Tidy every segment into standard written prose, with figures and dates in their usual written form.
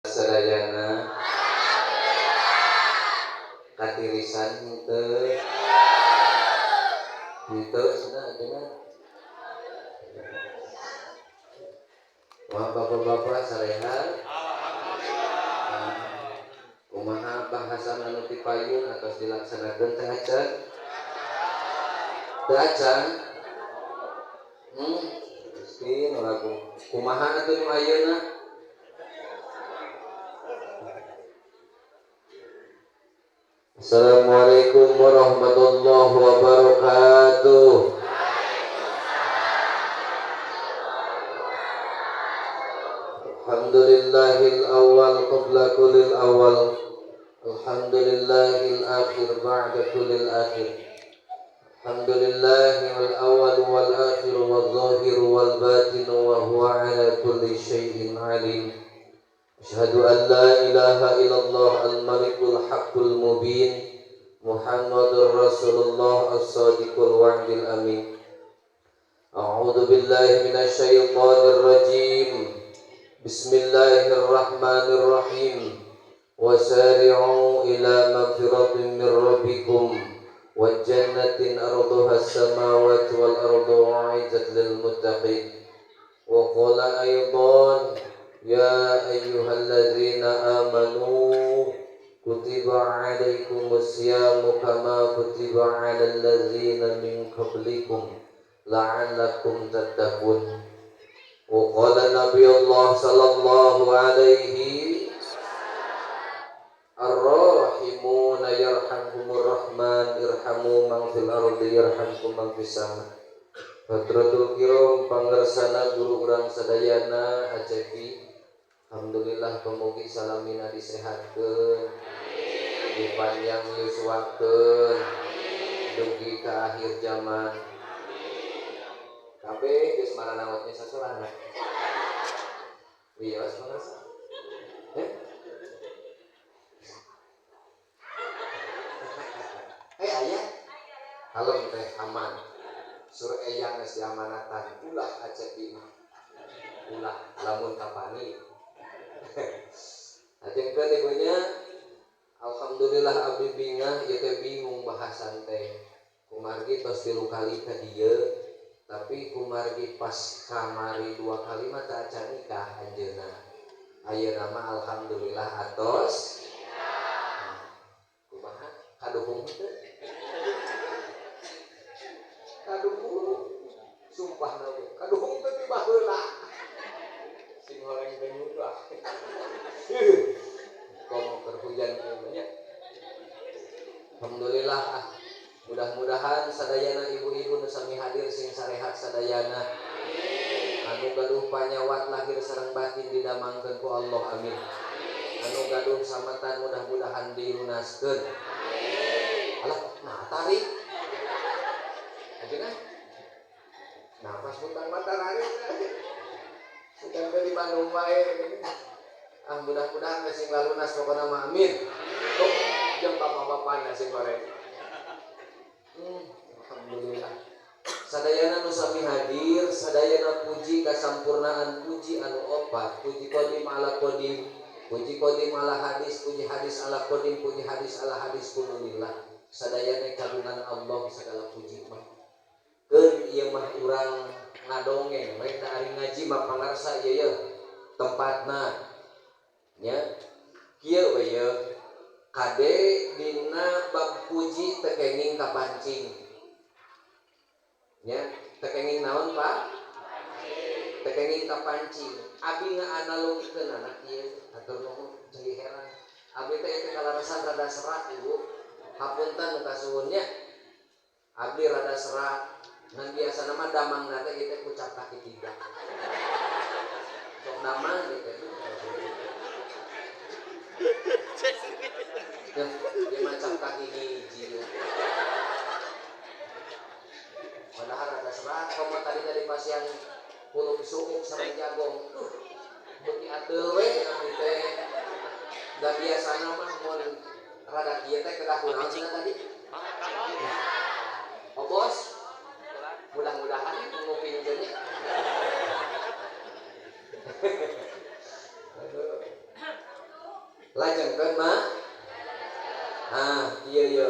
Sadayana katirisan henteu cenah cenah. Wah bapak-bapak sarehat. Kumaha bahasan anu ti payun atos dilaksanakeun teh acan? Teu acan? Miskin lagu. Kumaha atuh nu ayeuna? Assalamualaikum warahmatullahi wabarakatuh. Alhamdulillahil awal qabla kullil awal. Alhamdulillahil akhir ba'da kullil akhir. Alhamdulillahil awal wal akhir wal zahir wal batin wa huwa ala kulli syai'in alim. Asyhadu an la ilaha illallah al-malikul haqqul mubin Muhammadur Rasulullah as-sadiqul wa'dil amin. A'udzu billahi minasy syaithanir rajim. Bismillahirrahmanirrahim. Wasari'u ila magfiratin min rabbikum wa jannatin arduha as-samawati wal ardu u'iddat lil muttaqin. Wa qala aydan ya ayyuhalladzina amanu kutiba alaikumus syamu kama kutiba alal ladzina min qablikum la'allakum tattaqun. Wa qala nabiyullah sallallahu alaihi ar-rahimuna yarhamkumur rahman irhamu man fil ardi yarhamkum man fis sama. Hadratul kiram panggersana guru urang sadayana Acepi. Alhamdulillah pemugi salamina disehatkeun, dipanjang yuswakeun, dugi ka akhir zaman. Kabeh geus maranawatnya sasorana. Wios pangarsa. Aya. Halo teh aman. Sur eyang geus diamanatan ulah Acepi mah. Ulah lamun kapani. Ajengkeun ibunya alhamdulillah abdi bingah ieu teh bingung bahasan teh. Kumargi tos 3 kali ka dieu tapi kumargi pas kamari 2 kali mah teu acan nikah anjeunna. Ayeuna mah alhamdulillah atos kumaha kaduhung teh. Kaduhung sumpah nabi kaduhung teh ti baheula. Sing horeng teh mudah. Komo kerhujan ieu. Alhamdulillah mudah-mudahan sadayana ibu-ibu nu sami hadir sing sarehat sadayana. Anu gaduh panyawat lahir sareng batin didamangkeun ku Allah amin. Anu gaduh samatan mudah-mudahan dilunaskeun. Alah nah tarik. Ajeuna. Napas butang matahari. Sudah di Bandung wae. Mudah-mudahan sing lalunas pokona mah amin. Tok jeung bapak-bapana sing goreng. Alhamdulillah. Sadayana nu sami hadir, sadayana puji kasampurnaan puji anu opat, puji qadim ala qadim, puji qadim ala hadis, puji hadis ala qadim, puji hadis ala hadis kululillah. Sadayana kagungan Allah segala puji mah. Keun ieu mah urang ngadongeng, rek ari ngaji mah pangarsa ieu tempatna. Nya, kieu we ieu kade dina bab puji teu kenging kapancing. Nya, teu kenging naon Pak? Teu kenging kapancing. Abi ngaalogikeun anak ieu, atur nuhun jadi heran. Abi teh teh kalarasan rada serak Ibu. Hapunten nu kasuhunnya. Abdi rada serak. Ngan biasana mah damangna teh ieu teh ucap kaki 3. Sok damang gitu. Dia macam kaki hiji. Padahal ada serat, kamu tadi pasien pulung suuk sareng jagong. Beuki ateul we ami teh. Da biasana mah mun rada kieu teh kedah kunaon cenah tadi? Oh bos. Mudah-mudahan ngupingkeunnya. Lajengkeun mah. Iya.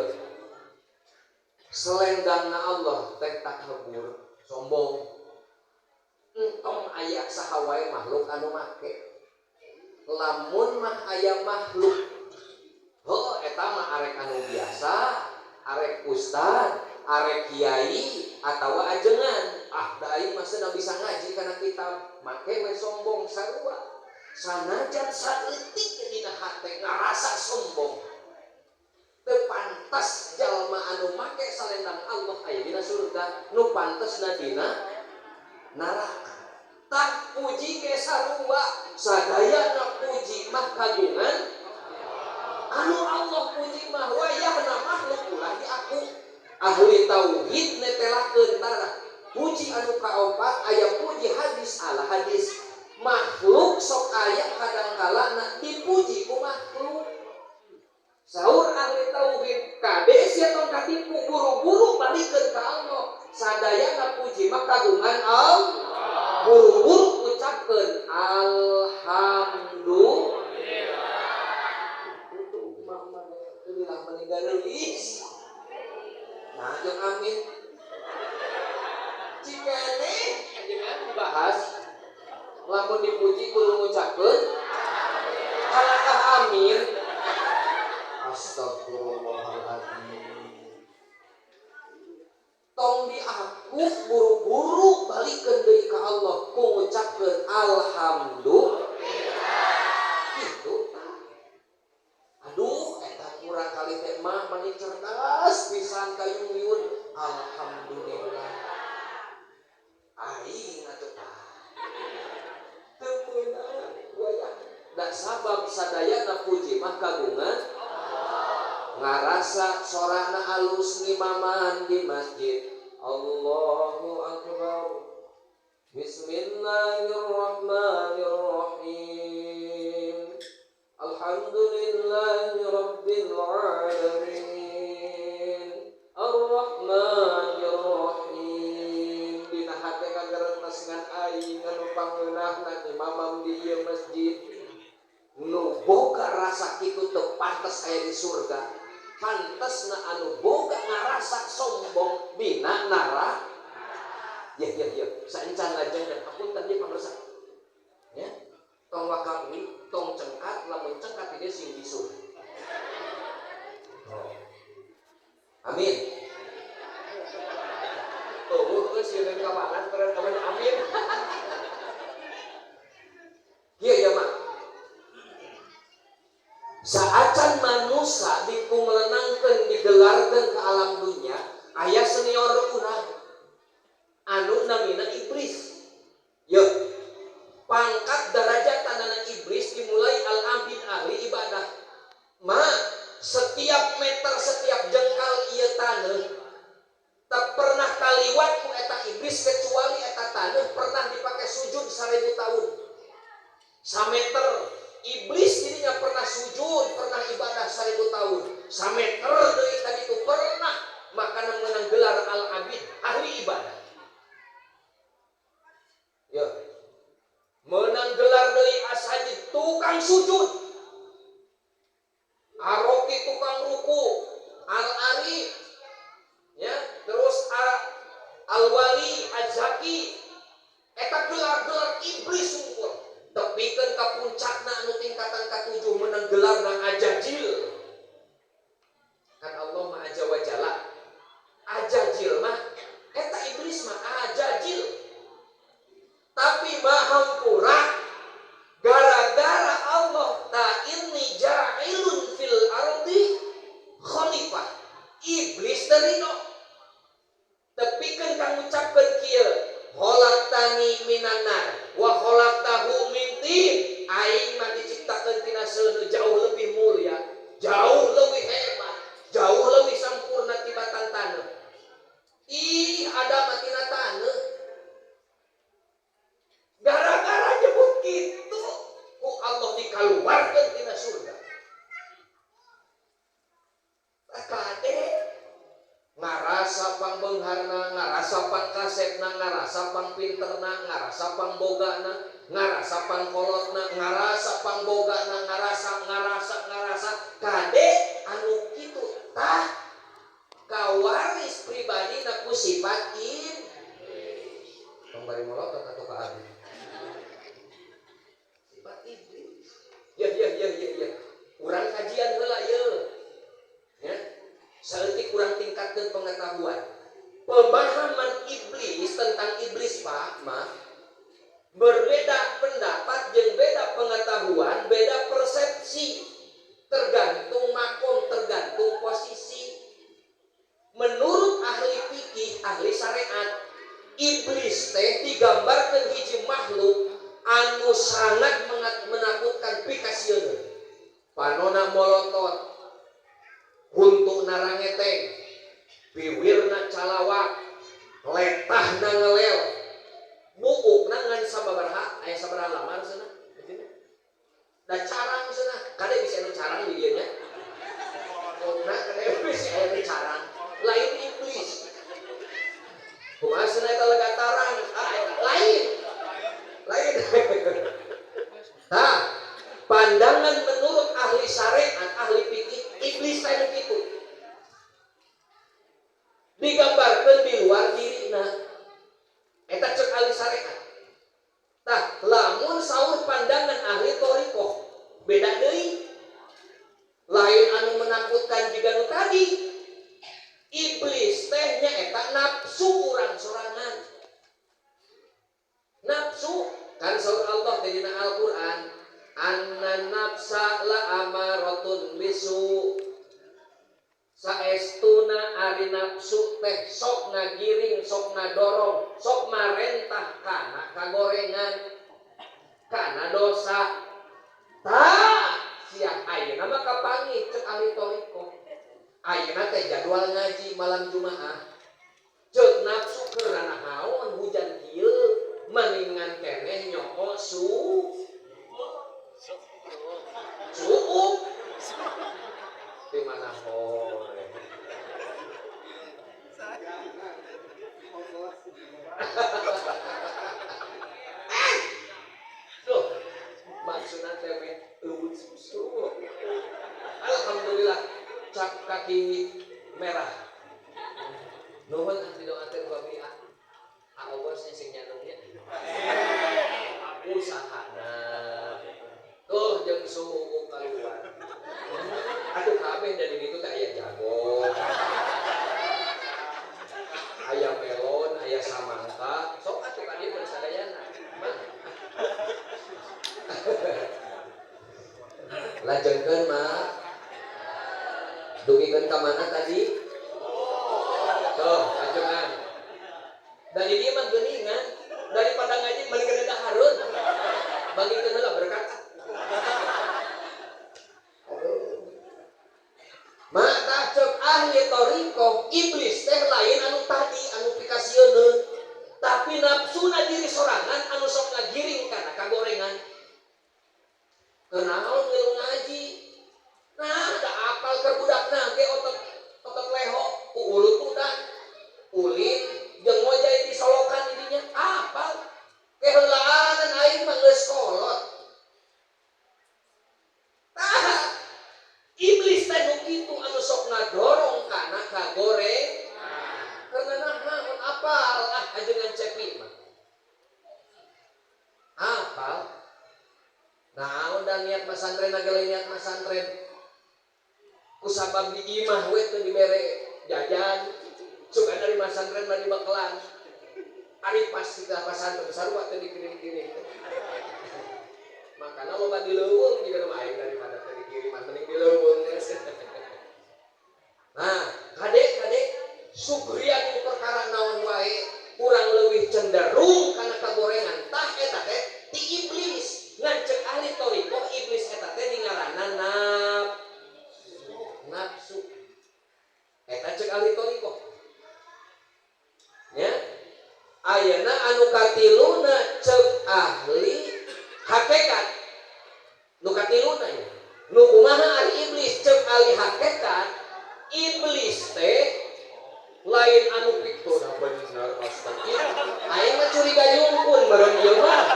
Selendangna Allah teh tak hebur, sombong. Entong aya saha wae makhluk anu make. Lamun mah aya makhluk eta mah arek anu biasa, arek ustad, arek kiai atawa ajengan. Da aing mah seuna bisa ngaji kana kitab, make we sombong sarua. Sanajan saeutik dina hate ngarasa sombong. Teu pantas jalma anu make salendang Allah aya dina surga, nu pantesna dina neraka. Tah puji ge sarua, sadayana puji mah kagungan anu Allah puji mah wayahna makhluk ulah di aku. Ahli tauhid netelakeun tara puji anu kaopat aya puji hadis ala hadis. Makhluk sok aya kadangkala dipuji ku makhluk. Saur ahli tauhid kade sia tong katipu buru-buru balikeun ka Allah. Sadayana puji mah kagungan Allah. Buru-buru ucapkeun alhamdulillah. Ulah meninggal leuwis. Nah, jeung amin. Cikene ajengan dibahas lamun dipuji kudu ngucapkeun kalakah amin. Astagfirullahaladzim. Tong diaku buru-buru balikeun deui ka Allah ku ngucapkeun alhamdulillah. Kitu tah. Aduh, eta kurang kali teh mah mani cerdas pisan kayuyun. Alhamdulillah. Aing atuh tah. Teu meunang wayah. Da sabab sadayana puji mah kagungan ngarasa sorana alus ngimaman di masjid. Allahu akbar. Bismillahirrahmanirrahim. Alhamdulillahi rabbil alamin. Ar-Rahmanir-Rahim. Dina hate kagerentas ngan aing anu pangeunahna imamam di ieu masjid. Nu boga rasa kitu teu pantes aya di surga. Pantesna anu boga ngarasa sombong dina neraka. Ya. Saencan lajeng dan hapunten ieu pamirsa. Ya. Tong wakawi, tong cengkat, lamun cengkat ieu sing bisul. Amin. Geus yeun kawangan peureun amin. Kieu mah. Saacan manusia dipunglenangkeun digelarkeun ke alam dunia aya senior urang anu namina iblis. Yo, pangkat derajat tanana iblis dimulai al-abid ahli ibadah. Setiap meter setiap jengkal ieu taneuh tak pernah kaliwat ku eta iblis kecuali eta taneuh pernah dipake sujud 1000 tahun. Sameter iblis dirinya pernah sujud, pernah ibadah 1000 tahun. Sameter deui tadi itu pernah makana meunang gelar al-abid, ahli ibadah. Ya. Meunang gelar deui asajid, tukang sujud. Aroki tukang ruku, al-arif. Ya, terus al-wali, az-zaki. Eta gelar-gelar iblis unggul. Tepikeun ka puncakna anu tingkatan ka-7 meunang gelarna ajajil. Kan Allah mah aja wa jalla. Ajajil mah eta iblis mah ajajil. Tapi mahampura gara-gara Allah ta inni ja'ilun fil ardi khalifah. Iblis terino. Tepikeun ka ngucapkeun kieu, khalaqtani minan nar wa khalaqtahu min tin. Aing mah diciptakeun tina seuneu jauh lebih mulia, jauh lebih hebat, jauh lebih sampurna tibatan taneuh. Adam mah tina taneuh. Gara-gara nyebut kitu ku Allah dikaluarkeun tina surga. Kade ngarasa pangbeungharna, ngarasa pangkasetna, ngarasa pangpinterna, ngarasa pangbogana, ngarasa pangkolotna, ngarasa pangbogana, ngarasa kajian heula ieu. Ya. Saeutik urang tingkatkeun pengetahuan. Pemahaman iblis tentang iblis Pak mah berbeda pendapat jeung beda pengetahuan, beda persepsi. Tergantung makom, tergantung posisi. Menurut ahli fikih, ahli syariat, iblis teh digambarkan hiji makhluk anu sangat menakutkan pikasieun. Panona molotot, huntuna rangeteng, bibirna calawak, letahna ngelel, buukna ngan sababaraha, aya sabaraha lamar cenah. Da carang cenah, kade bisa anu carang di dieu nya. Buukna kade bisa anu carang, lain iblis. Kumaha cenah eta lega tarang, lain. Nah, pandangan menurut ahli syariat, ahli fikih, iblis teh kitu. Digambarkeun di luar dirina. Eta cek ahli syariat. Tah, lamun saur pandangan ahli thariqah, beda deui. Lain anu menakutkan jiga nu tadi. Iblis teh nya eta nafsu urang sorangan. Nafsu kan saur Allah teh dina Al-Qur'an, anna nafsa la amaratun bisu. Saestuna ari nafsu teh sok ngagiring, sok ngadorong, sok marentah kana kagorengan, kana dosa. Tah sia ayeuna mah kapanggih cek ahli thariqah. Ayeuna teh jadwal ngaji malam Jumaah. Ceuk nafsu keur naon hujan kieu mendingan keneh nyoko suuk di mana hore. Tuh, maksudna teh eueuh susu. Alhamdulillah cap kaki merah. Nuhun anti doa teh babi Allah sing nyanungnya. Aku sahana. Tuh jeung suhu kaluar. Aduh kabeh dari ditu teh aya jago. Aya melon, aya samangka. Sok atuh ka dieu sadayana. Lajengkeun mah. Dugikeun ka mana tadi? Tuh, ajengan. Dari dia mah geuningan, daripada ngaji mending geuning daharun. Bagikeun heula berkat. Mata cek ahli thariqah, iblis teh lain anu tadi anu pikasieun, tapi nafsuna diri sorangan anu sok ngagiring kana kagorengan. Kenaon ngilu ngaji? Nah, da apal keur budakna ge otot leho, ulut udan, ulin jeung ngojay disolokan didinya apal. Keheulaan aing mah geus kolot. Tah iblis teh nu kitu anu sok ngadorong kana kagoreng. Karena naon apal ajengan cepi mah. Apal. Naon da niat masantren agale niat masantren. Kusabab di imah we teu dibere jajan. Suka dari masantren bari bakelan. Ari pas kita pasantren sarua teu dikirim-kirim. Makana loba dileuweung juga mah aing daripada teu dikirim mending dileuweung. Nah, kadek sugrian itu perkara naon wae urang leuwih cenderung kana kagorengan tah eta teh ti iblis. Ngan cek ahli thariqah iblis eta teh dingaranna nafsu. Eta cek ahli thariqah. Ya. Ayeuna anu katiluna cek ahli hakikat. Nu katiluna ya. Nu kumaha ari iblis cek ahli hakikat. Iblis teh lain anu piktuna bener astagfirullah. Aing mah curiga nyungkun bareng ieu mah.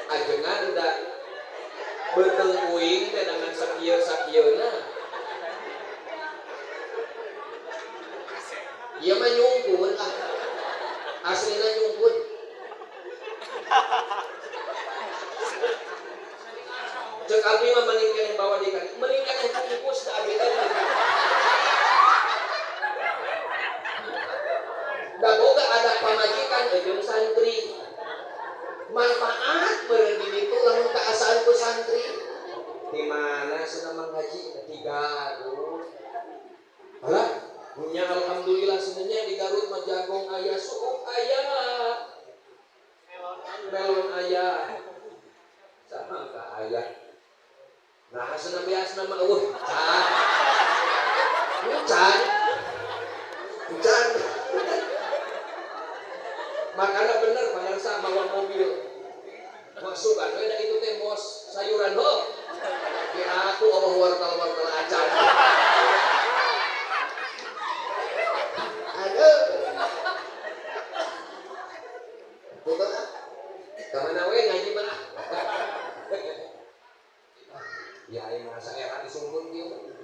Ajengan da beuteuh uing teh dengan sakieu-sakieuna. Ieu mah nyungkun ah. Aslina nyungkun. Cek abdi mah meningkan yang bawa di kali, meningkan yang bungkus ke abdi tadi. Da boga ada pamajikan jeung santri. Manfaat beureun di ditu lamun kaasaan ku santri. Di mana sudah menghaji ketiga aduh. Alah, punya alhamdulillah sebenarnya di Garut mah jagung aya, suuk aya. Melon aya. Sama ka aya. Nah, asna biasna mah can. Can. Makanya bener pangarsa bawa mobil. Masukan we da itu teh bos sayuran ho. Kira aku wortel acan. Aduh. Betul ah. Kamana we ngaji mah. Ya aing merasa era disungkun kieu.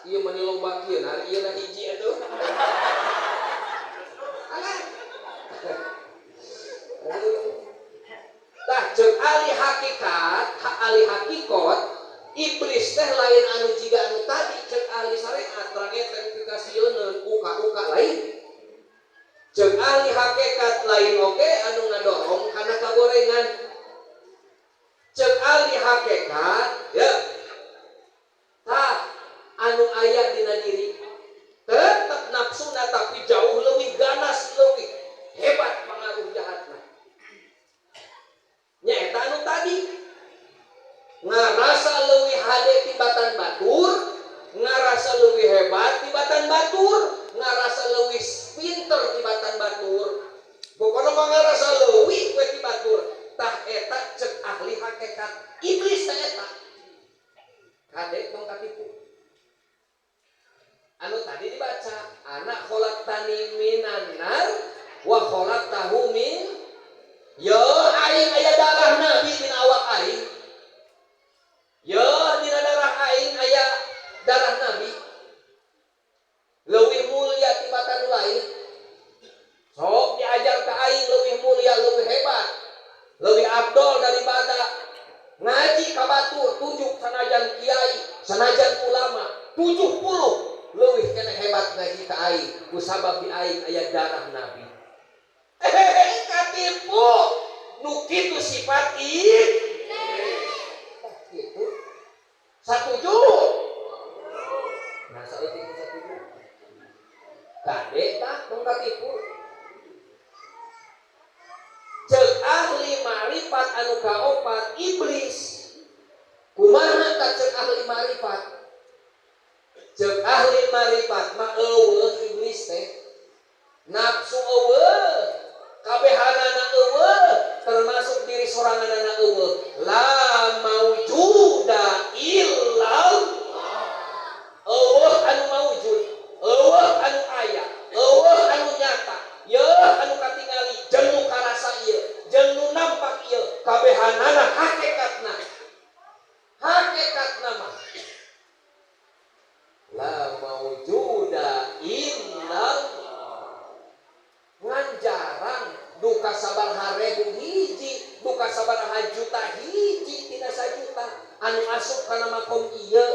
Ieu mah lomba kieu hari ieu na hiji atuh. Tah ceuk ahli hakikat iblis teh lain anu jiga anu tadi ceuk ahli syariat rangeutan uka lain ceuk ahli hakikat lain oge anu ngadorong kana kagorengan ceuk ahli hakikat ya tah anu aya dina diri tetep nafsuna tapi jauh leuwih ganas leuwih hebat pengaruh jahatna nyaeta anu tadi ngarasa leuwih hade tibatan batur ngarasa leuwih hebat tibatan batur ngarasa leuwih pinter tibatan batur pokona mah ngarasa leuwih we ti batur tah eta ceuk ahli hakikat iblis teh eta kade tong katipu anu tadi dibaca anak khalaqtani minan nar wa khalaqtahu min ya aing aya darah nabi dina awak aing ya dina darah aing aya darah nabi leuwih mulia tibatan lain sok diajar ka aing leuwih mulia leuwih hebat leuwih afdol daripada ngaji ka batur 7 sanajan kiai sanajan ulama 70 leuwih keneh hebat ngaji ka aing kusabab di aing aya darah nabi katipu nu kitu sifat kitu satuju nah saeutik satuju kade tah tong katipu ceuk ahli marifat anu kaopat iblis kumaha ka ceuk ahli marifat ceuk ahli marifat mah eueuh iblis teh nafsu eueuh kabehanana eueuh termasuk diri soranganana eueuh la maujuda illal eueuh anu maujud eueuh anu aya eueuh anu nyata yeuh anu katingali jeung nu karasa ieu jeung nu nampak ieu kabehanana hakikatna mah la maujuda illal ngan jarang duka sabaraha ribu hiji duka sabaraha juta hiji tina sajuta anu asup kana makom ieu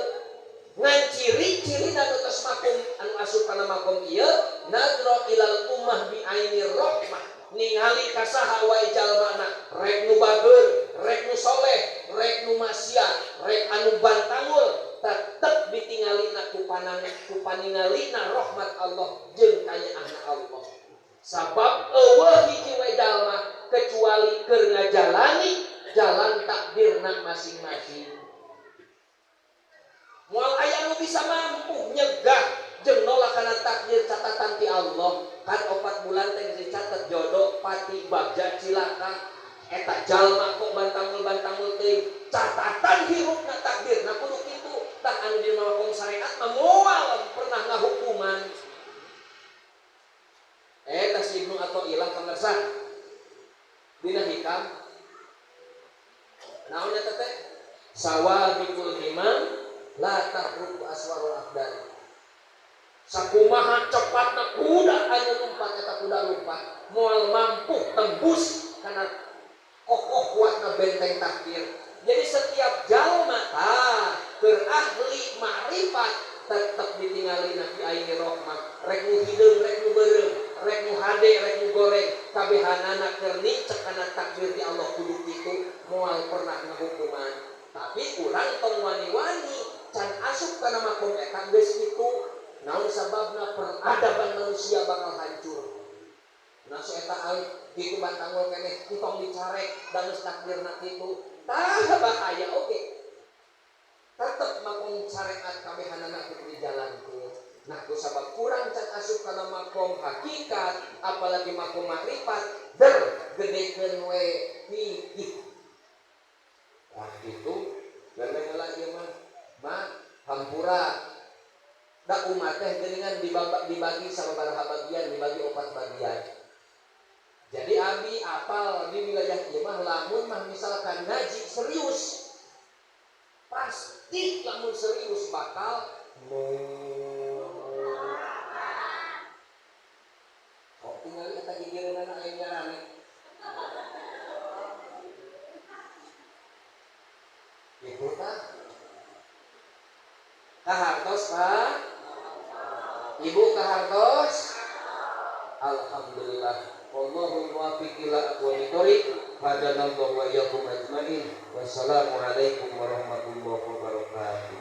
ngan ciri-ciri anu tos makom anu asup kana makom ieu nadro ilal ummah bi aini rahmah ningali ka saha wae jalmana rek nu bageur rek nu soleh rek nu maksiat rek anu bantangul tetep ditingalina ku paningalina rahmat Allah jeung kayaana Allah sabab eueuh hiji we jalma kecuali keur ngajalani jalan takdirna masing-masing moal aya nu bisa mampu nyegah jeung nolak kana takdir catatan ti Allah kan 4 bulan teh dicatat jodoh pati bagja cilaka eta jalma kok bantangul teuing catatan hirupna takdirna kudu kitu tah anu di makom syariat mah moal pernah ngahukuman tas Ibnu atau ilah pemirsa dina hikam naon eta teh sawabikul himam la tahruku aswarul aqdar sakumaha cepatna kuda anu lumpat eta kuda lumpat moal mampu tembus kana kokoh kuatna benteng takdir. Jadi setiap jalma ahli makrifat tetap ditinggali Nabi aini rahmah. Rek nu hideung, rek nu beureum, rek nu hade, rek nu goreng, kabehanana keur nicek kana takdir di Allah kudu kitu moal pernah ngahukuman. Tapi urang tong wani-wani can asup kana makom eta geus kitu. Naon sababna peradaban manusia bakal hancur. Nah eta ai kitu bantangul keneh kitong dicarek dan geus takdirna kitu. Tah bahaya oke. Tetep makom syariat kabehanana kudu dijalankeun. Nah ku sabab kurang can asup kana makom hakikat apalagi makom makrifat gedekeun we fikih. Wah gitu gara-gara ieu mah hampura da umat teh geuningan dibagi sababaraha bagian, dibagi 4 bagian. Jadi abi apal di wilayah ieu mah lamun mah misalkan ngaji serius pasti lamun serius bakal kok tinggal eta gigireunana aya ngarane ibu tah kahartos Pak Ibu kahartos alhamdulillah wallahul muwaffiq ila aqwamit thoriq hadanallahu wa iyyakum ajmain wassalamualaikum warahmatullahi wabarakatuh.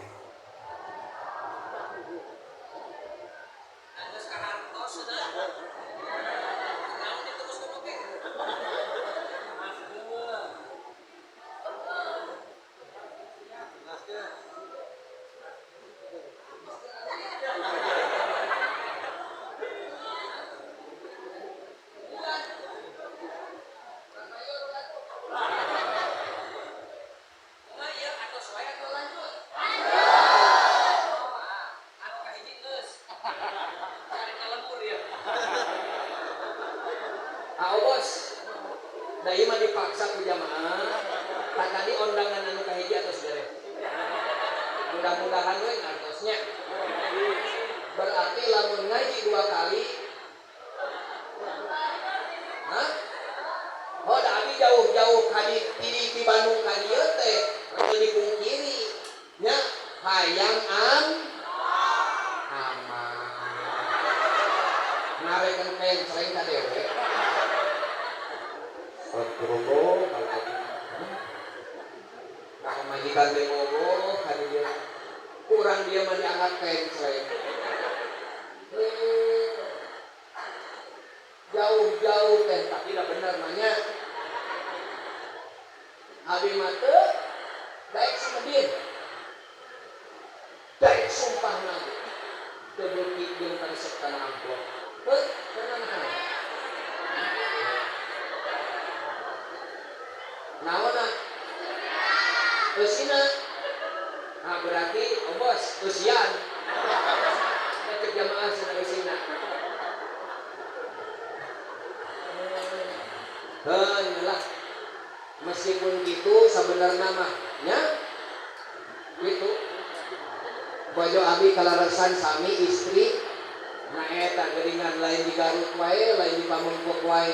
Dipaksa ku jamaah tadi ondangan anu kahiji atos beres mudah-mudahan we ngartosnya berarti lamun ngaji 2 kali oh da abi jauh-jauh kali di Bandung kali ieu teh dipungkiri nya hayang aman ngarekeun penceleng ka dewe Astagfirullah nah majikan teh ngomong kan dia kurang dia mah diangkat kenceleng jauh-jauh teh tapi dah bener mahnya abi mah teu daek samedin daek sumpah nabi teu beuki jeung karesep kana amplop teu pernah nahan naona usina nah berarti bos usian ngecek jamaah sana usina lah meskipun gitu sebenarnya mah nya gitu bojo abi kalarasan sami istri nah eta geuningan lain di Garut wae lain di Pamengpeuk wae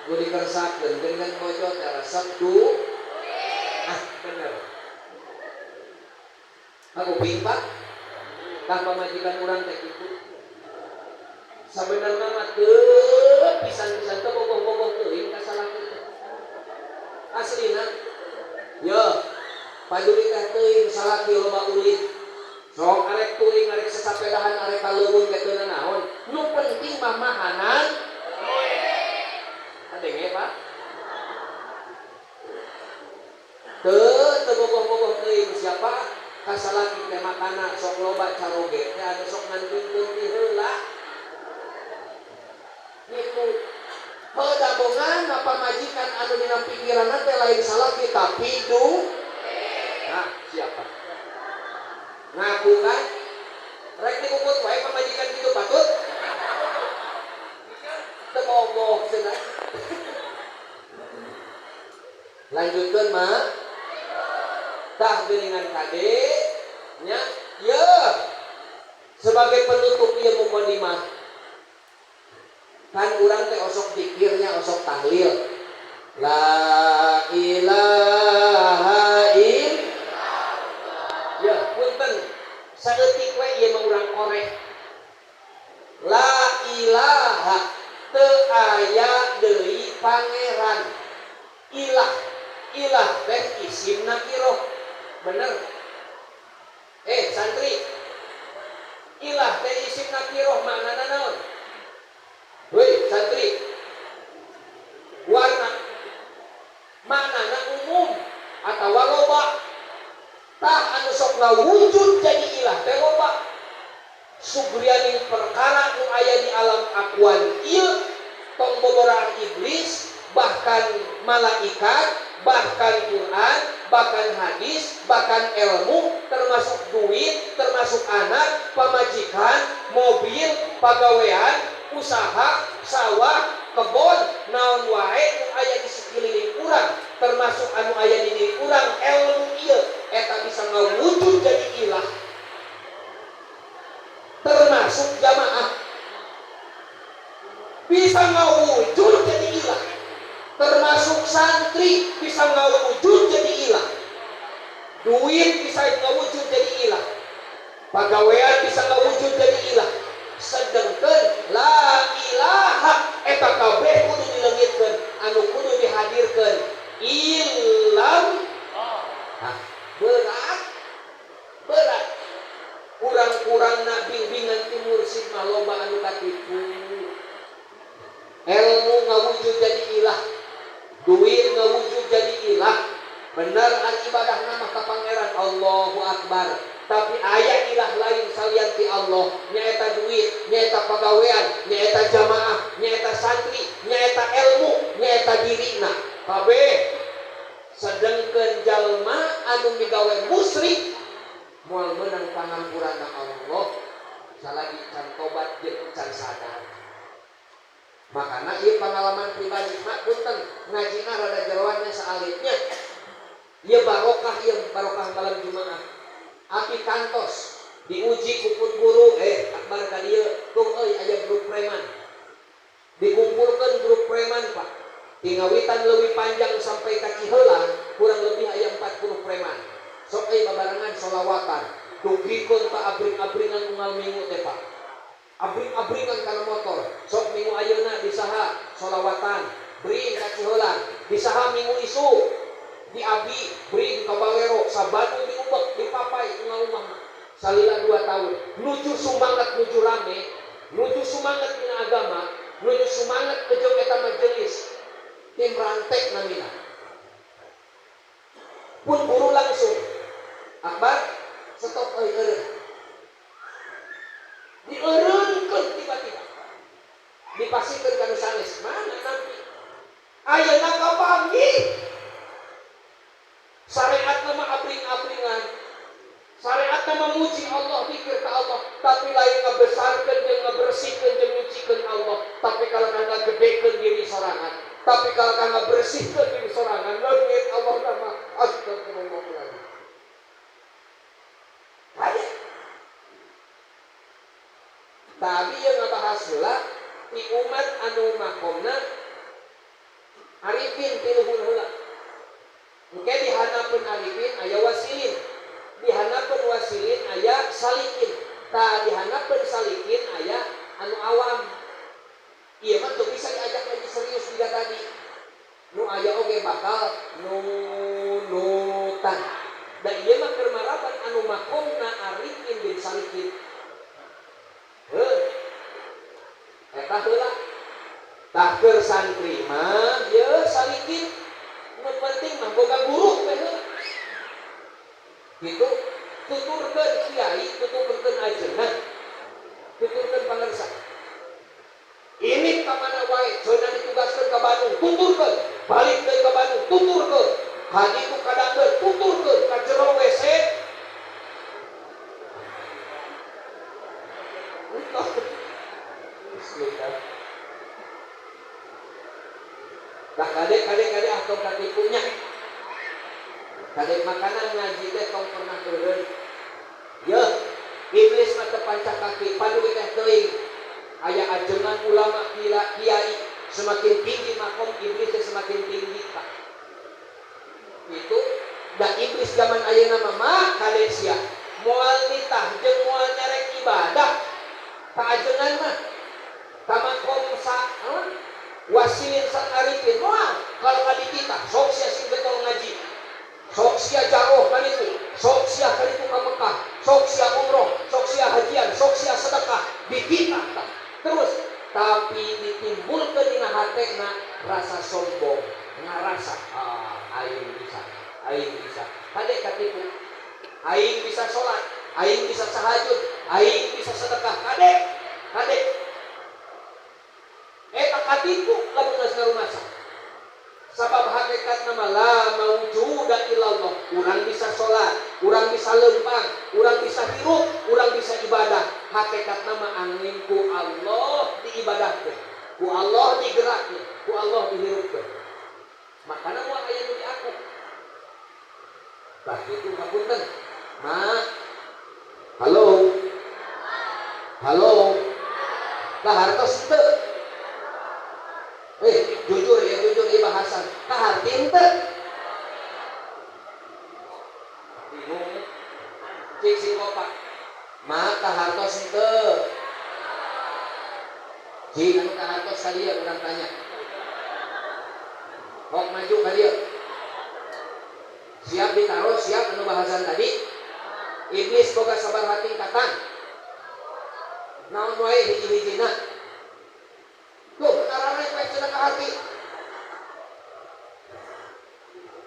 gue dikersakeun dengan bojo teh resep bener aku pimpak tah pamajikan urang teh kitu sabenerna mah teu pisan-pisan teu bogoh-bogoh teuing ka salaki teh aslina yo paduli teh teuing salaki loba ulin sok arek turing arek sasapedahan arek kaleuweung ke teu naon nu penting mah mahanan adenge Pak teu bogoh-bogoh teuing siapa kasalaki teh makana sok loba caroge teh anu sok nandingkeun ti heula gitu heuda bongan apa majikan anu dina pikiranna teh lain salaki tapi nah siapa ngaku kan rek dikukut wae pamajikan kitu patut teu bogoh cenah lanjutkeun mah tah geuningan kade nya ye sebagai penutup ieu mukadimah kan urang teh osok zikirnya osok tahlil La ilaha illallah. Ya, punten. Saeutik we ieu mah urang koreh. La ilaha teu aya deui pangeran. Ilah, ilah teh isim nakiroh. Bener? Santri. Ilah teh isim nakiroh maknana naon? Woi, santri. Warna maknana umum atawa loba. Tah anu sok ngawujud jadi ilah teh loba. Sugrianing perkara nu aya di alam akuan ieu tong boborohan iblis, bahkan malaikat, bahkan Quran, bahkan hadis, bahkan ilmu, termasuk duit, termasuk anak, pamajikan, mobil, pagawean, usaha, sawah, kebon, naon wae nu aya di sekeliling urang, termasuk anu aya di diri urang, ilmu ieu eta bisa ngawujud jadi ilah. Termasuk jamaah bisa ngawujud jadi ilah. Termasuk santri bisa ngawujud jadi ilah. Duit bisa ngawujud jadi ilah. Pagawean bisa ngawujud jadi ilah. Sedengkeun la ilaha eta kabeh kudu dileungitkeun, anu kudu dihadirkeun ilam. Berat. Kurang-kurang na bimbingan ti mursid mah loba anu katipu. Ilmu ngawujud jadi ilah, duit ngawujud jadi ilah. Bener an ibadah nama ka pangeran Allahu Akbar. Tapi aya ilah lain salian ti Allah, nyaeta duit, nyaeta pagawean, nyaeta jamaah, nyaeta santri, nyaeta ilmu, nyaeta dirina. Kabeh sedengkeun jalma anu migawe musyrik moal meunang pangampuranna Allah salagi can tobat jeung can sadar. Makana ieu pengalaman pribadi mak punten ngajina rada jeroannya saalitnya. Ieu barokah malam Jumaah. Api kantos diuji ku guru akbar ka dieu tong euy aya grup preman. Dikumpulkeun grup preman Pak. Tingawitan leuwih panjang sampai ka Ciheula kurang lebih aya 40 preman. Sok babarengan sholawatan dugrikeun Pak abring-abringan unggal minggu teh Pak. Abring-abringan kana motor. Sok minggu ayeuna di saha sholawatan bring ka Ciheula, di saha minggu isu di Abi bring ka Balero, sabatu diubek dipapai unggal umah. Salila 2 tahun. Nuju sumangat nuju rame, nuju sumangat dina agama, nuju sumangat kejeung eta majelis. Tim rantek namina. Pun guru langsung Akbar, stop eureun. Dieureunkeun tiba-tiba. Dipasikeun ka nu sanes, mana nampi? Ayeuna kapanggih. Syariat mah abring-abringan. Syariat mah muji Allah, zikir ka Allah, tapi lain ngabesarkeun jeung ngabersihkeun jeung nyucikeun Allah, tapi kalau ngagedekeun diri sorangan. Tapi kalau kana bersihkeun diri sorangan, leungit Allah nama astagfirullahaladzim. Aja. Tapi yang ngabahas heula ti umat anu makomna arifin ti luhur heula. Engke dihanapeun arifin aya wasilin. Dihanapeun wasilin aya salikin. Tah dihanapeun salikin aya anu awam. Ieu mah teu bisa diajak lagi serius juga tadi. Nu aya oge bakal nunutan. Da ieu mah keur marapan anu makomna arifin bin salikin. Eta heula. Tah keur santri mah ieu salikin nu penting mah boga guru teh heula. Kitu tuturkeun kiai, tuturkeun ajeunna, tuturkeun pangarsa. Ini ka mana wae, cenah ditugaskeun ka Bandung, tuturkeun. Balik deui ka Bandung, tuturkeun. Hadi ku kadangkeun, tuturkeun ka jero WC. Bismillah. Dah kadek atau katipunya. Kadek makanan ngaji teh tong pernah eureun. Yeuh, iblis mah teu panca kaki, padu teh teuing. Aya ajengan ulama kiai Semakin tinggi makom iblis semakin tinggi Pak. Itu da iblis zaman ayeuna mah kalesia moal nitah jeung moal nyarek ibadah kaajengan mah kamakom sa wasilin sang arifin moal kalau ngadititah sok sia sing betul ngaji, sok sia jauh kan itu, sok sia kali itu ke Mekah, sok sia umroh, sok sia hajian, sok sia sedekah dititah terus tapi ditimbulkeun dina hatena rasa sombong ngarasa aing bisa kadek katipu aing bisa sholat, aing bisa tahajud, aing bisa sedekah kadek eta katipu lamun geus ngarumasa sabab hakikat nama la maujuda illallah. Urang bisa sholat, urang bisa lempang, urang bisa hirup, urang bisa ibadah. Hakikat nama angin ku Allah diibadahkeun, ku Allah digerakkeun, ku Allah dihirupkeun. Makana moal aya nu di aku. Tah kitu ngapunten. Halo. Kahartos teu? Jujur ieu bahasan. Kahartin teu? Bingung. Cik sing opak. Kahartos teu? Cik anu kahartos kali ya urang tanya. Kok maju kali ya? Siap ditaruh, siap anu bahasan tadi. Iblis boga sabar hati katang. Naon wae hiji-hijina. Tuh, perkara naik baik cenah ka hati.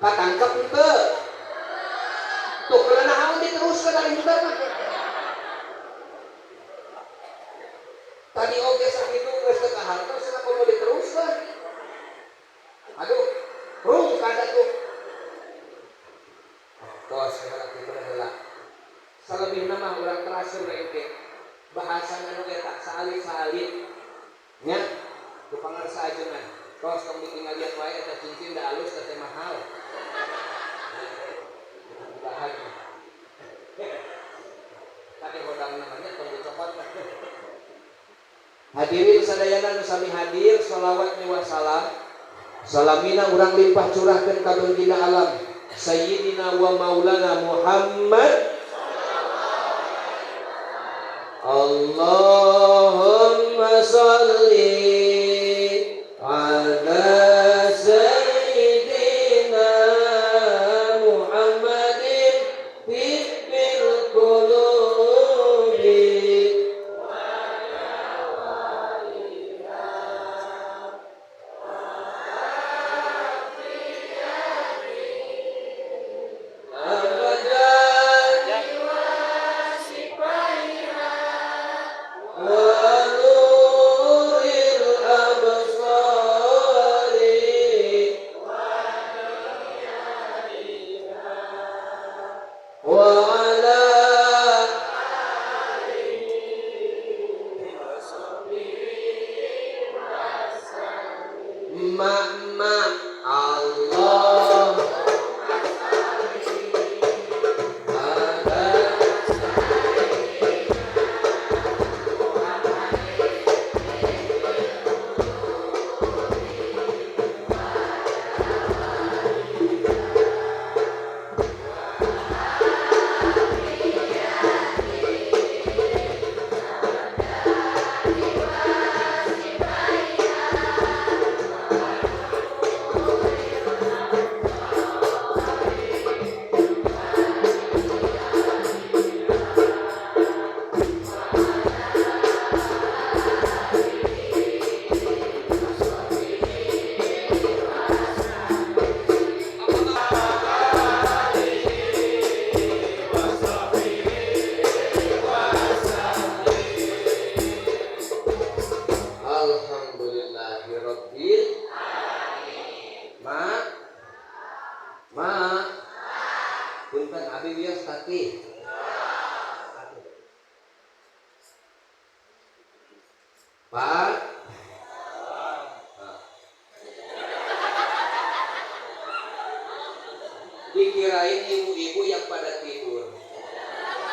Katangkep teu? Tuh, kalau nahaun diteruskeun dari budak mah. Tadi oge sakitu geus teu kahartos, cenah komo diteruskeun. Aduh, rung kada tuh. Tos heula kitu heula. Salebihna mah urang terakhir engke bahasan anu eta salih-salih nya ku pangarsa ajengan. Tos tong ditingalian wae eta cincin da alus teh mahal. Bahan. Tadi hodang namanya tong dicopot. Hadirin sadayana nu sami hadir, shalawat wa salam. Salamina urang limpah curahkeun ka baginda alam Sayyidina wa Maulana Muhammad. Allahumma sholli ala Sayyidina Muhammadin tibbil qulubi wa ala walina dikirain ibu-ibu yang pada tidur,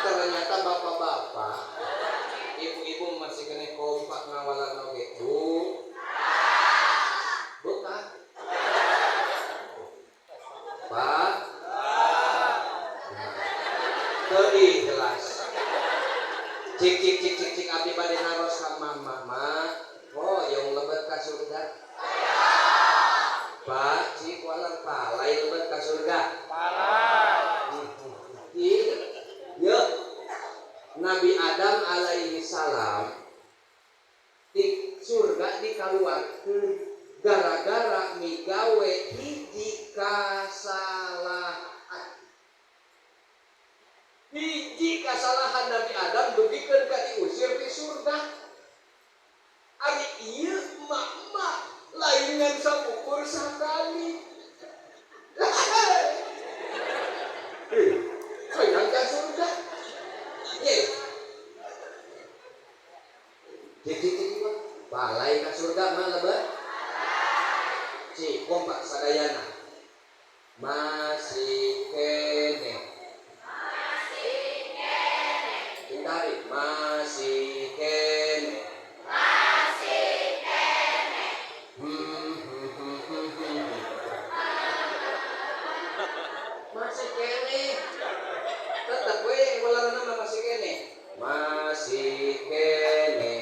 ternyata bapak-bapak, ibu-ibu masih kena kompak ngawalan oge. Pak. Teu ikhlas. Cik abdi bade naros ka mama mah. Oh, yang lebet ka surga. Pak, cik walar palai lebet ka surga. Ya, Nabi Adam alaihi salam di surga dikaluarkeun gara-gara migawe hiji kasalahan. Hiji kasalahan Nabi Adam dugikeun ka diusir di surga. Ari ieu emak-emak lain ngan samukur sakali. Sayang ka surga. Ye. Cik balai ka surga mah lebat. Cik kompak sadayana. Masih kene. Cintari masih kene. Masih kene. Tetap we walarana mah masih kene. Masih kene.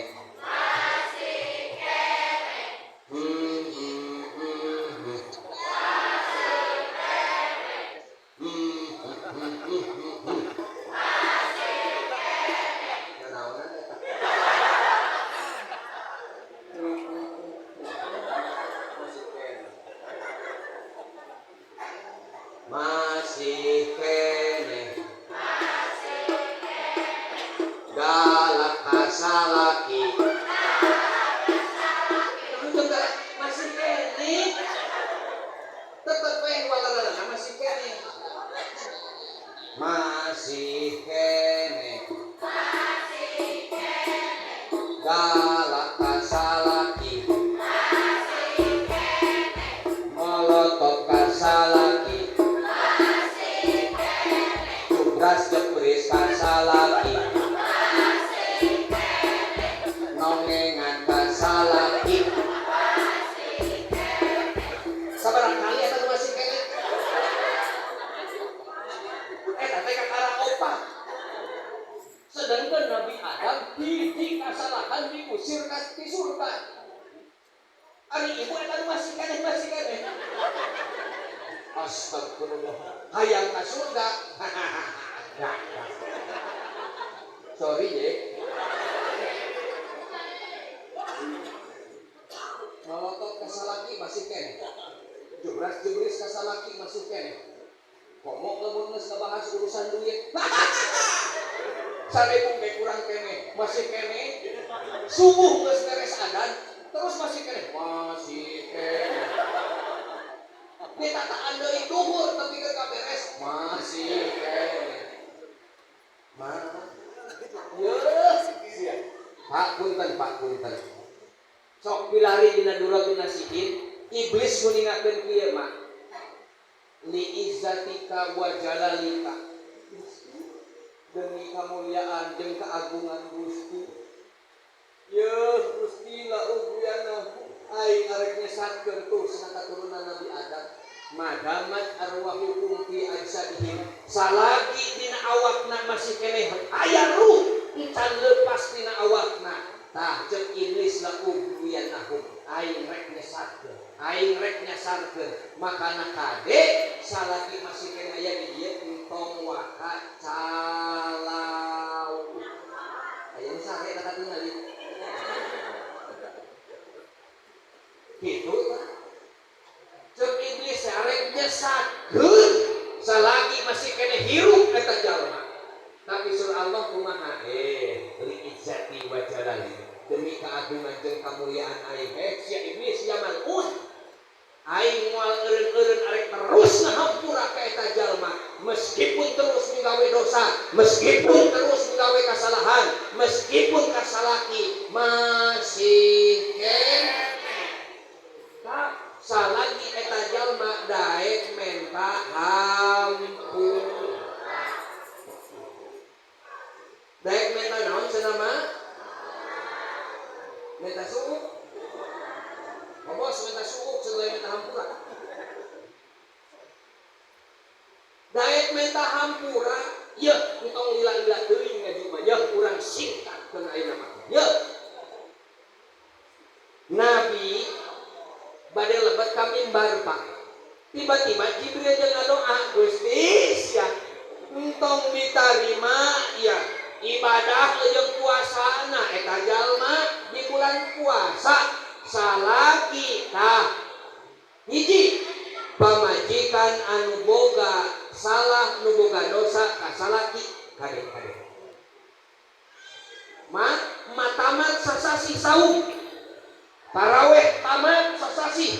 Masih kene galak kasalaki masih kene tetep pengen walarana masih kene masih kene galak kasalaki molotot kasalaki gas jebris kasalaki nongengan kasalaki sabarang kali eta masih kene eta teh kakara opat sedangkan Nabi Adam hiji kasalahan diusir di surga. Ari ibu eta masih kene astagfirullah hayang ka surga. Sorry ye. Molotot kasalaki masih kene. Jebras kasalaki masih kene. Komok lamun geus kabahas urusan duit. Salepung ge kurang kene, masih kene. Subuh geus beres adzan, terus masih kene. Masih kene. Ditataan deui duhur tapi keur kaberes masih kene. Yes. Pak punten. Sok pilari dina duratul nasihin, iblis nguningakeun kieu mah. Li izzatika wa jalalika. Demi kemuliaan jeung keagungan Gusti. Ya Gusti la uguyana aing arek nyesatkeun tuh cenah katurunan Nabi Adam. Madamat arwahukum fi ajsadihim salagi dina awakna masih keneh aya ruh can leupas dina awakna tah jeung iblis la uguyanahum aing rek nyasarkeun makana kade salagi masih keneh aya di dieu entong waka calau aya nu sare kata tingali kitu tah jeung iblis arek nyesatkeun salagi masih kene hirup eta jalma. Tapi surah Allah kumaha li izzati wa jalali demi keagungan jeung kamuliaan aing sia iblis ya malun aing moal eureun-eureun arek terus ngahampura ka eta jalma meskipun terus migawe dosa meskipun terus migawe kasalahan meskipun kasalaki masih kene salagi eta jalma daek menta hampura. Daek menta naon cenah mah? Menta suuk. Bos menta suuk cenah menta hampura. menta hampura ya entong lila-lila teuing ngaji mah ya urang singkatkeun ayeuna mah ya Nabi bade lebet ka mimbar Pak tiba-tiba Jibril jeung ngadoa Gusti sia entong ditarima ya ibadah jeung puasana eta jalma di bulan puasa salaki tah hiji pamajikan anu boga salah nu boga dosa ka salaki kade tamat sasasi saum taraweh tamat sasasi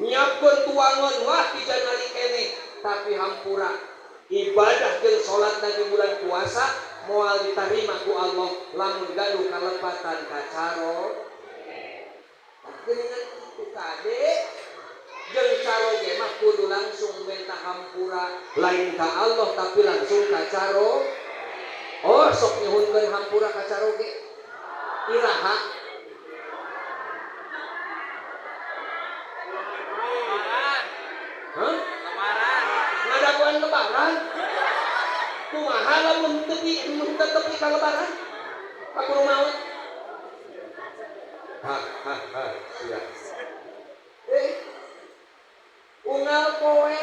nyiapkeun tuangan wah dijanali kene tapi hampura ibadah jeung salat di bulan puasa moal ditarima ku Allah lamun gaduh kalepatan kacaro geuningan kitu kade jeung caroge mah kudu langsung minta hampura lain ka Allah tapi langsung ka caro oh sok nyuhunkeun hampura ka caroge iraha ngadaguan lebaran kumaha lamun tepi ka lebaran aku rumahan siap unggal poe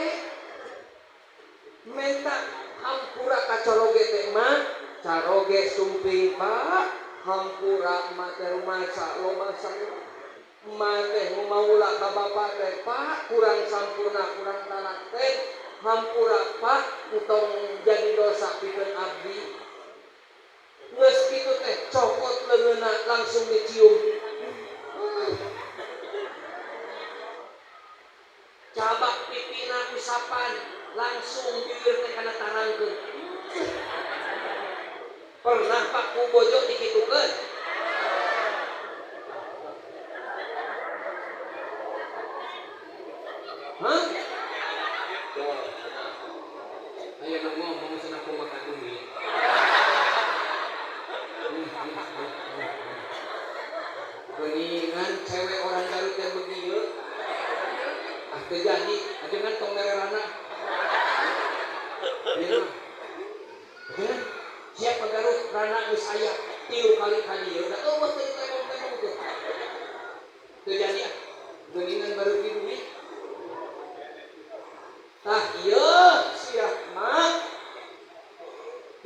menta hampura ka caroge teh mah caroge sumping Pak hampura mate rumaca lo masak mate maula ka bapak teh Pak kurang sampurna kurang talak teh hampura Pak entong jadi dosa pikeun abdi geus kitu teh cokot leungeuna langsung dicium cabak pipina usapan langsung bibir teh kana tarangkeun pernah Pak ku bojo dikitukeun hah ayo nu ngomong cenah kumaha duit geuningan cewek orang Garut yang begieu terjadi ajengan tong mererana ajengan siap Garut rana geus aya 3 kali ka dieu da eueuh teh temong-temong teh terjadi geuningan baru di duit tah ieu siap mah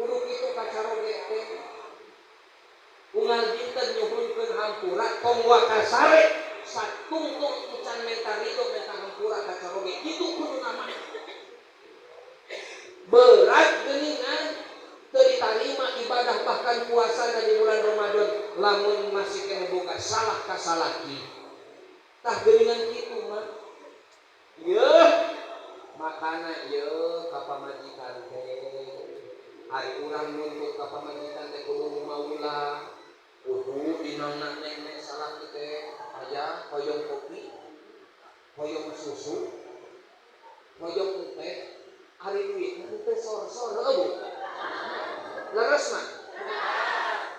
kudu kitu ka caroge teh unggal dinten nyuhunkeun hampura tong wakasare satungtung ucan menta ridho menta hampura ka caroge kitu kudu nama berat geuningan teu ditarima ibadah bahkan puasa di bulan Ramadan lamun masih kena boga salah ka salaki tah geuningan kitu mah yeuh makana yeuh ka pamajikan teh ari urang nuntut ka pamajikan teh kudu maula kudu dinauna nenek salaki teh aya hoyong kopi hoyong susu hoyong teh ari duit teh sor-sor heuh leres mah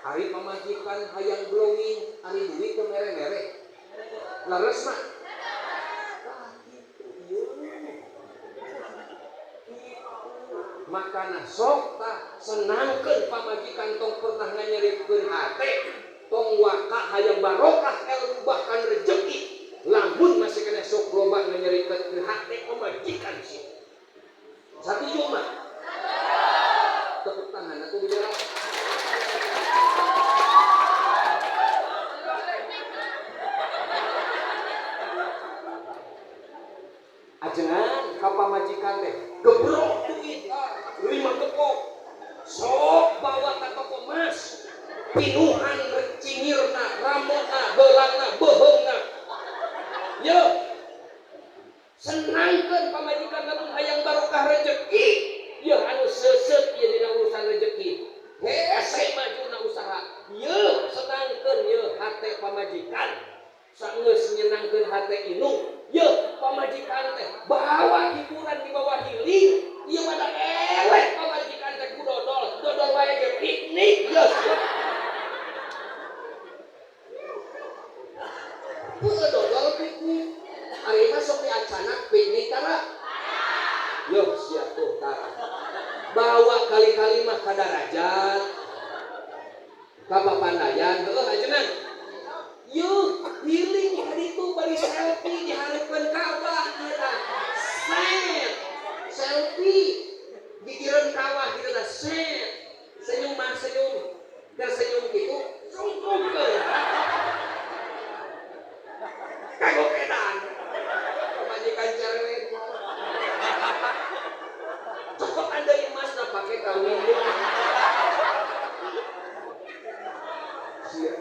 ari pamajikan hayang glowing ari duit teh mere-mere leres mah makana sok tah senangkeun pamajikan tong pernah nganyeripkeun hate tong waka hayang barokah ilmu bahkan rezeki lamun masih kena sok loba nganyeripkeun hate pamajikan sih satu cuma tepuk tangan atuh bicara ajengan ka pamajikan teh gebrok duit 5 gepok sok bawa ka toko emas pinuhan cingirna rambutna beulangna beuheungna ye senangkeun pamajikan lamun hayang barokah rezeki ye anu seuseut ieu dina urusan rezeki hese majuna usaha ye senangkeun ye hate pamajikan saeus nyenangkeun hate inung ye pamajikan teh bawa hiburan di bawah hiling ieu mah da eleh pamajikan teh ku dodol wae ge piknik geus dodol piknik ari mah sok diacanak piknik tara Yo siap tuh tar. Bawa kali-kali mah ka darajat, ka papandayan, heuh ajeungan. Yo healing hari itu bari selfie dihareupeun kawah kita. Set. Selfie dikireun kawah kita teh set. Senyum mah senyum. Dan senyum gitu sungguh kagok edan. Pemajikan cerewet. Cocok ada emas na pakai kawin. Sia.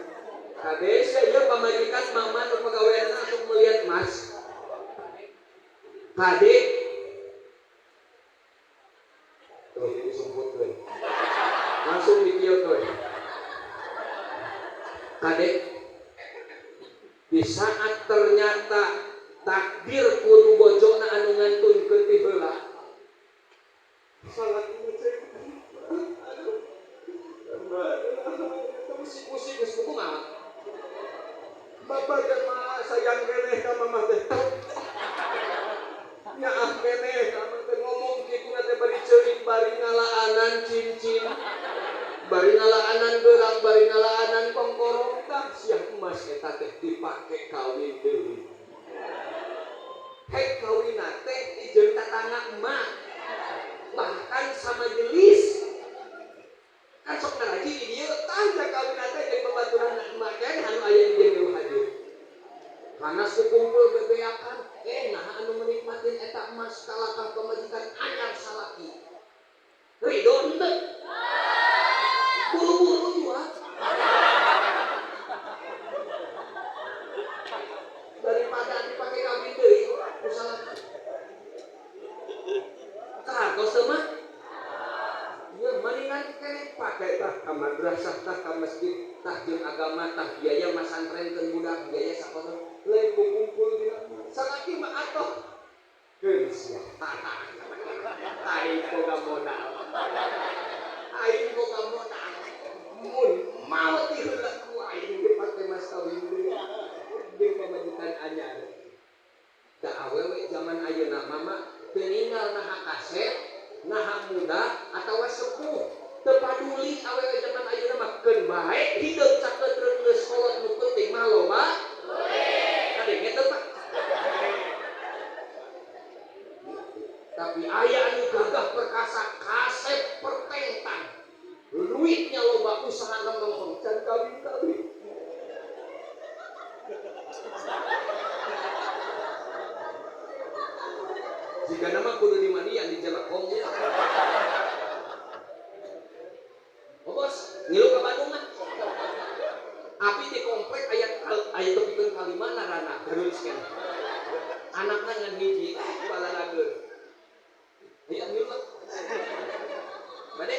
Kades ya pemajikan mama nu pagaweanna untuk melihat emas. Kade tuh jadi sumputkeun. Langsung dikieukeun. Kade di saat ternyata takdir kudu bojona anu ngantunkeun ti heula. Salah ini cek. Aduh. Musik-musik geus kudu mah. Bapak dan mah sayang keneh ka mamah teh. Nyaah keneh ka mamah teh ngomong kitu teh bari ceurik bari ngalaanan cincin. Bari ngalaanan gelang, bari ngalaanan kongkorong tah siang emas eta teh dipake kawin deui. Hei kawinna teh ijeun tatangga emak. Bahkan sama jelis. Kan sok ngaraji di dieu tah kawinna teh jeung babaturan emak teh anu aya di dieu hadir. Karena sekumpul bebeakan, nah anu menikmatin eta emas kalakah pemajikan anyar salaki. Ridho henteu. Buru-buru jual. Daripada dipakai kawin deui, usaha. Kagos teu mah. Ya mendingan keneh pakai tah ka madrasah tah ka masjid tah jeung agama tah biaya masantrenkeun budak biaya sakono lain kumpul dina. Salaki mah atoh. Geus ya. Aing boga modal. Aing boga modal. Mun mau ti heula ku aing ge pake mas kawin deui. Jeung pamajikan anyar. Da awewe zaman ayeuna mama teu ninggal naha kaset, naha muda atawa sepuh. Teu paduli awewe zaman ayeuna mah keun bae hideung cakeutreun geus kolot nu penting mah loba. Kadenge teu Pak. Tapi aya anu gagah perkasa kaset pertentang. Duitnya loba usaha nongkrong can kawin-kawin. Jika nama kudu di mandian di Jelakom ya. Oh bos, ngilu ke Bandung mah. Api di komplek aya tepikeun kalima narana gereuskeun. Anakna ngan hiji balarageun. Aya ngilu. Bade.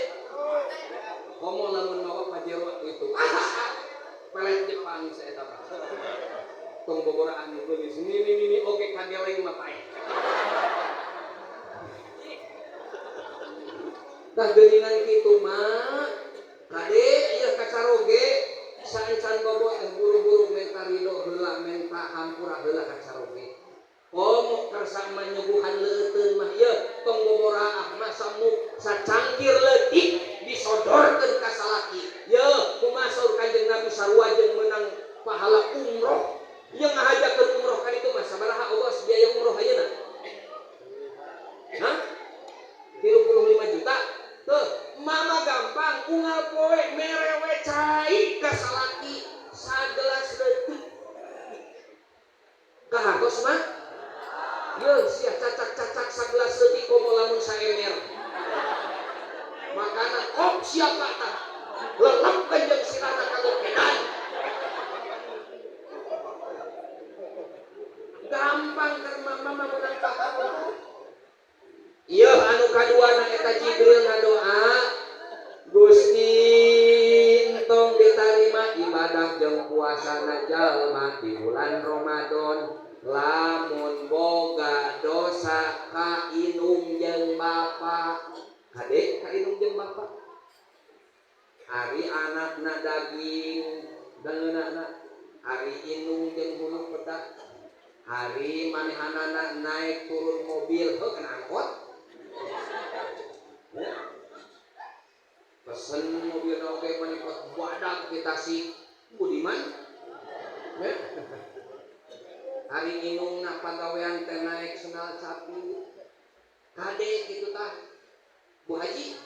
Komo lamun mawa pajero itu. Pelet Jepang saeta Pak. Tong bogoraan geus ini oge kageleng mah pae. Tah geuningan kitu mah kade ieu kacaroge saencan bobo buru-buru menta ridho heula menta hampura heula kacaroge. Komo kersa manyuguhan leuteun mah ieu tong boboraah mah sacangkir leutik disodorkeun ka salaki. Yeuh kumasur Kanjeng Nabi sarua jeung meunang pahala umroh. Ieu ngahajakeun umroh kan itu mah sabaraha ongkos biaya umroh ayeuna? Hah? 35 juta. Tuh, mama gampang unggal poe merewe cai ka salaki sagelas leutik. Kahagos mah? Yeun sia cacak-cacak sagelas leutik komo lamun saemer. Makana kok siapa tah? Lelepkeun jeung sirana kagokedan. Gampang keur mama meunang paham. Ieu anu kaduana eta Jibril ngadoa Gusti entong ditarima ibadah jeung puasana jalma di bulan Ramadan lamun boga dosa ka indung jeung bapa. Kade ka indung jeung bapa. Ari anakna daging dangeunana, ari indung jeung hulu pedak. Hari manehanana naik turun mobil, heuh kana angkot. Tasik Budiman ya. Hari inung na pagawean teh naik sendal sapi kade gitu tah Bu Haji.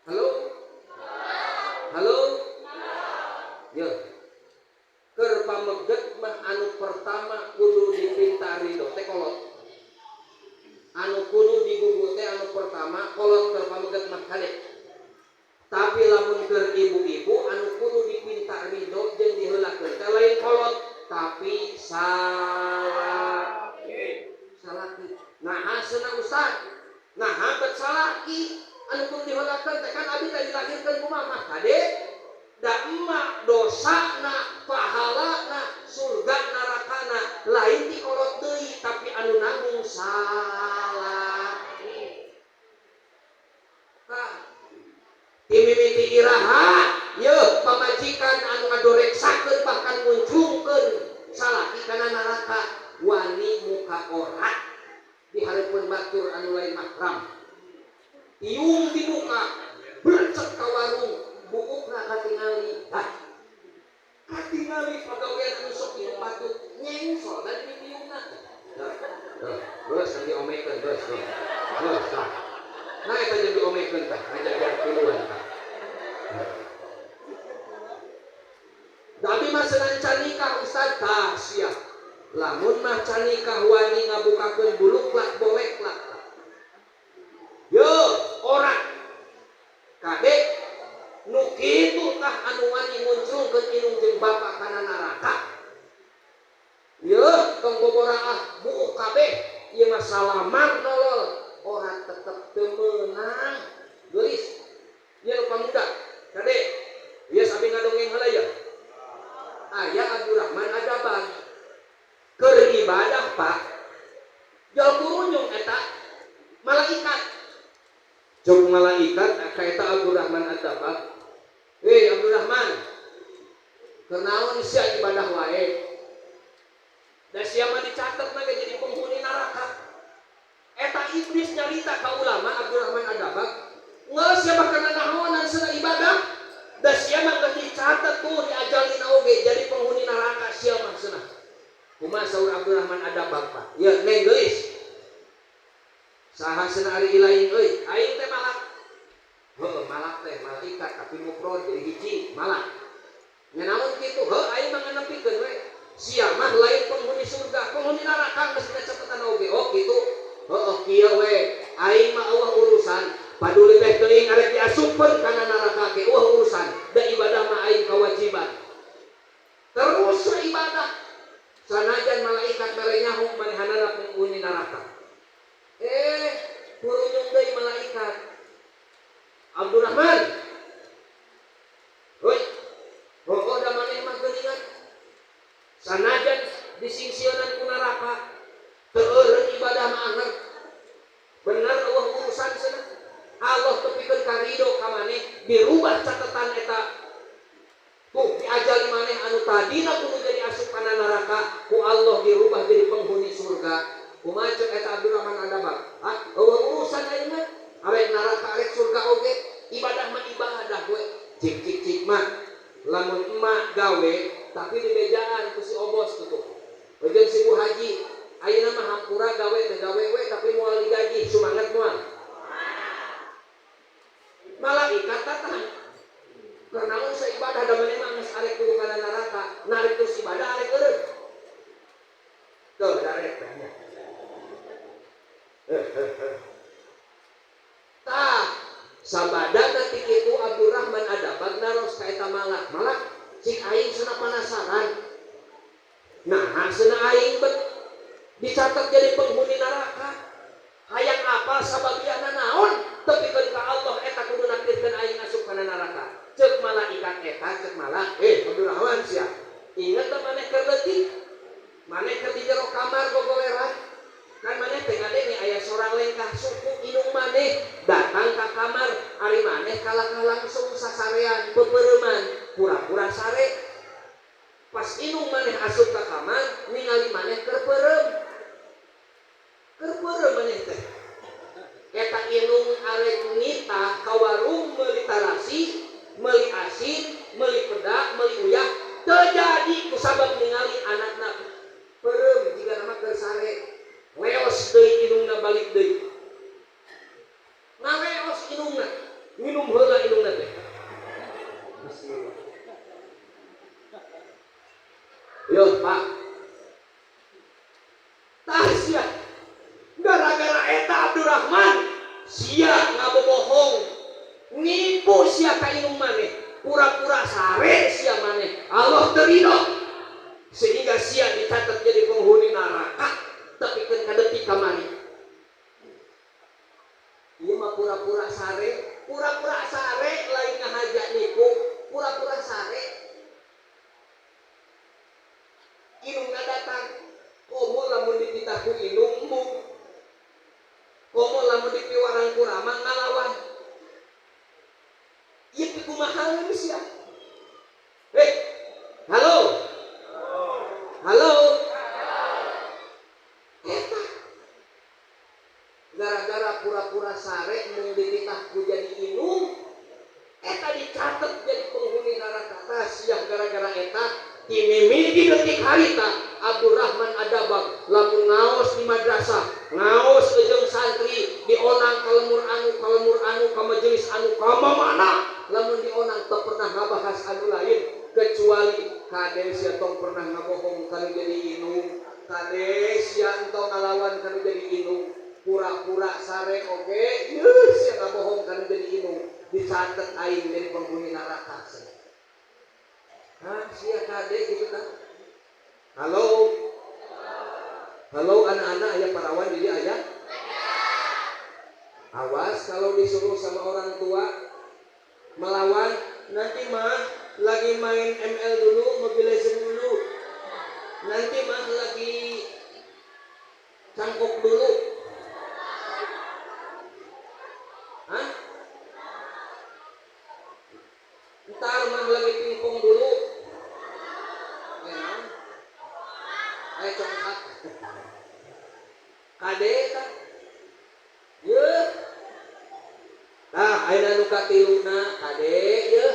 Halo halo ya keur pameget mah anu pertama kudu dipinta ridho teh kolot. Anu kudu digugu teh anu pertama kolot keur pameget mah kade. Tapi lamun keur ibu-ibu anu kudu dipinta ridho jeung diheulakeun teh lain kolot tapi salaki. Nah cenah Ustaz. Nah bet salaki anu kudu diheulakeun teh kan abdi teh dilahirkeun kumaha mah kade. Da emak dosana, pahalana, surga narakana lain ti kolot deui tapi anu nanggung salaki. Timimiti iraha yeuh pamajikan anu ngadoreksakeun bahkan nguncungkeun salaki kana neraka wani muka orat di hareupeun batur anu lain mahram. Iung di muka bercek ka warung buukna katingali. Katingali pagawean anu sok ieu patut nyengsol dan dipiungna. Geus kan diomekeun geus. Nah eta jadi omekeun tah, ngajaga piluan tah. Tapi mah senang canikah Ustaz tah sia. Lamun mah canikah wani ngabukakeun buluklak boleklah. Yo, ora. Kade nu kitu tah anu wani nguncungkeun inung jeung bapa kana neraka. Yo, tong boboraah buuk kabeh ieu mah salaman nolol. Orang tetap temenang gelis ya lupa muda kade ya sambil ngadongeng heula ya aya Abdurrahman Adaban keur ibadah Pak jol kurunyung eta malaikat jog malaikat ka eta Abdurrahman Adaban Abdurrahman kenaon sia ibadah wae da sia mah dicatet mah jadi penghuni neraka. Eta iblis nyarita ka ulama Abdurrahman Adabak ngeus sia bakal nahonan cenah ibadah da sia mah geus dicatet tuh diajalina oge jadi penghuni neraka sia mah cenah. Kumaha saur Abdurrahman Adabak Pak? Ya neng geulis. Saha cenah ari ilaing euy? Aing teh malak. Heuh malak teh malaikat tapi mufrad jadi hiji malak. Nya naon kitu? Heuh aing mah nganepikeun we. Sia mah lain penghuni surga, penghuni neraka geus dicatetan oge. Oh kitu. Oh kieu we aing mah eueuh urusan paduli teh teuing arek diasupkeun kana neraka ge eueuh urusan da ibadah mah aing kewajiban terus ibadah sanajan malaikat mere nyaho manehanana penghuni neraka kurunyung deui malaikat Abdurrahman heuy pokok da maneh mah geuningan sanajan disingsionan ku neraka teu eureun ibadah mah anggar bener eueuh urusan cenah Allah tepikeun ka ridho ka maneh dirubah catatan eta tuh diajali maneh anu tadina kudu jadi asup kana neraka ku Allah dirubah jadi penghuni surga kumaha ceuk eta Abdurrahman Adabak eueuh urusan aing mah arek neraka arek surga oge ibadah mah ibadah we cik mah lamun emak gawe tapi dibejaan ku si obos tuh jeung si Bu Haji ayeuna mah hampura gawe teh gawe we tapi moal digaji sumanget moal. Malaikat tatahan. Karena sa ibadah da maneh mah geus arek kudu kana neraka, narik terus ibadah arek eureun. Tuh darek teh. Tah, sabada nanti kitu Abdurrahman Adabak naros ka eta malak. Malak cik aing cenah penasaran. Nah, cenah aing dicatat jadi penghuni neraka hayang apa sabagianna naon tapi ka Allah eta kudu nakdirkeun aing asup kana neraka ceuk malaikat eta ceuk malak Abdurrahman sia inget teh maneh keur leutik maneh keur di jero kamar gogoleran kan maneh teh ngadenge aya sorang lengkah suku inung maneh datang ka kamar ari maneh kalak langsung sasarean bebereuman pura-pura sare pas inung maneh asup ka kamar ningali maneh keur peureum maneh teh eta inung arek nita ka warung meuli tarasi nasi, meuli asin, meuli pedak, meuli uyah, terjadi kusabab ningali anakna perem jika nama keur sare. Weos deui inungna balik deui. Ngaweos inungna, minum heula inungna teh. Bismillah. Yo Pak. Tah sia. Gara-gara eta Abdurrahman sia ngabobohong. Nipu sia ka inung maneh. Pura-pura sare sia maneh. Allah teu ridho. Sehingga sia dicatat jadi penghuni neraka. Tapi kan kadetik kamari. Ieu mah pura-pura sare lain ngahaja nipu, pura-pura sare. Inungna datang, komo lamun dipitah ku inungmu, komo lamun dipiwarang ku rama ngalawan. Ieu teh kumaha geus sia? Halo. Eta gara-gara pura-pura sare mung dititah ku jadi inung, eta dicatet jadi penghuni neraka. Tah sia gara-gara eta timimiti detik harita Abdurrahman Adabag lamun ngaos di madrasah, ngaos jeung santri dionang kalemur anu ka majelis anu kamana, lamun dionang teu pernah ngabahas anu lain kecuali kade sia tong pernah ngabohong kana jadi inung, kade sia entong ngalawan kana jadi inung, pura-pura sare oge sia ngabohong kana jadi inung, dicatet aing jadi penghuni neraka. Sia kade gitu kan. Halo anak-anak, aya parawan jadi aya. Awas kalau disuruh sama orang tua melawan, nanti mah lagi main ML dulu, Mobile Legends dulu, nanti mah lagi cangkok dulu. Ntar mah lagi pingpong dulu. Ayo congkak. Kade kan. Ye. Nah, ayeuna nu katiluna kade ye.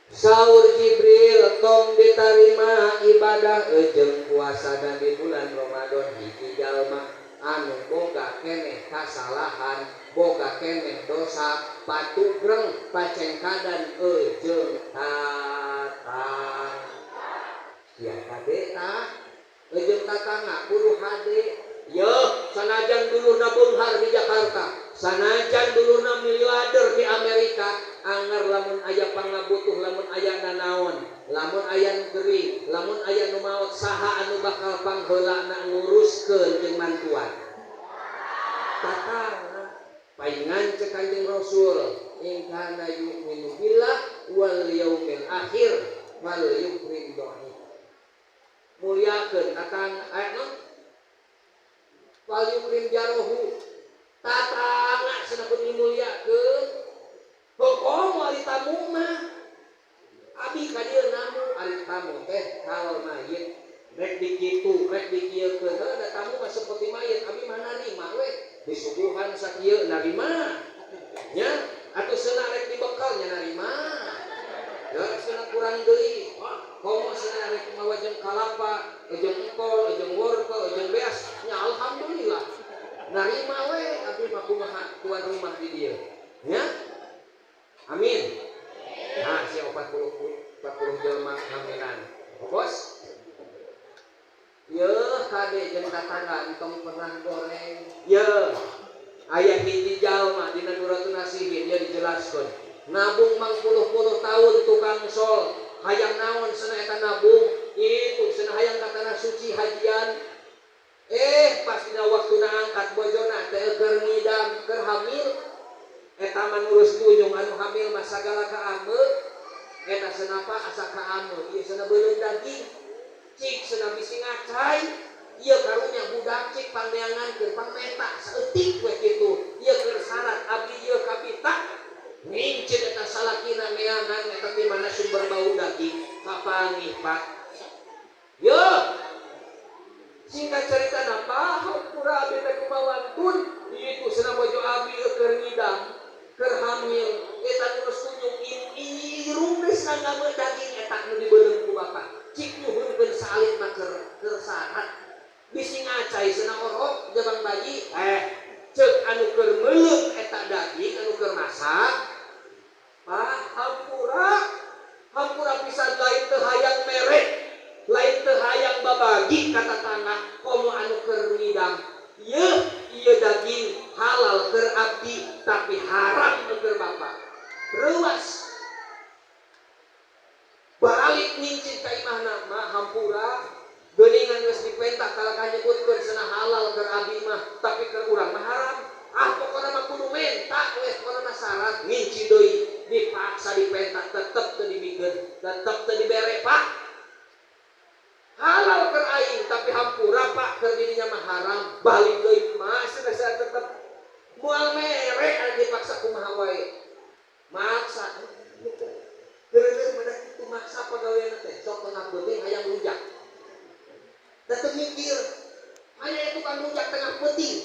Saur Jibril tong ditarima ibadah jeung puasana di bulan Ramadan hiji jalma anu boga keneh kasalahan, boga keneh dosa, patugreng pacengkadan jeung tatang. Ya kade tah jeung tatangna kudu hade. Yo, sanajan dulurna beunghar di Jakarta, sanajan dulurna miliarder di Amerika, anggar lamun aya pangabutuh, lamun aya nanaon, lamun aya negeri, lamun aya nu maot, saha anu bakal pangheulana nguruskeun jeung mantuan. Tatangna paingan cek Kanjeng Rasul, in kana yu'minu billah wal yaumil akhir wal yukrim dhaif. Muliakeun tatang aya wal yukrim jarohu, tatangna cenah beuni muliakeun. Pokok ari tamu mah abi ka dieu namu, ari tamu teh kalau mayit rek dikitu rek dikieukeun, da tamu mah seperti mayit, abi mah narima we disuguhan sakieu narima nya, atuh seunah rek dibekal nya narima. Ya seunah kurang deui, komo seunah rek mawa jeung kalapa, jeung engkol, jeung wortel, jeung beas, nya alhamdulillah. Narima we abdi mah kumaha tuan rumah di dieu. Nya? Amin. Nah, sia 40 jelema ngaminan. Bos. Yeuh kade jeung tatangga entong pernah goreng. Yeuh. Aya hiji jalma dina Nuratul Nasihin dia dijelaskeun. Nabung mang puluh tahun tukang sol, hayang naon cenah eta nabung, itu cenah hayang ka tanah suci hajian. Pas dina waktuna angkat bojona teh keur ngidam, keur hamil. Eta mah nurus tunjung anu hamil mah sagala kaameu. Eta senapa asa kaameu, ieu cenah beuleung daging. Cik cenah bisi ngacai, ieu karunya budak cik pandeangankeun pangmeta saeutik we kitu. Ieu keur syarat abdi ieu kapita. Ngincit eta salakina meangan eta di mana sumber bau daging kapangih Pak. Yo singkat cerita napa pura abdi teh kumawantun itu cenah bojo abdi keur ngidam keur hamil eta terus tunjung haram balik deui mas saya tetep moal mere anu dipaksa kumaha wae maksa geuleuh meureun kitu maksa pagawean teh sok tengah beuting hayang rujak teu mikir hanya tukang rujak tengah beuting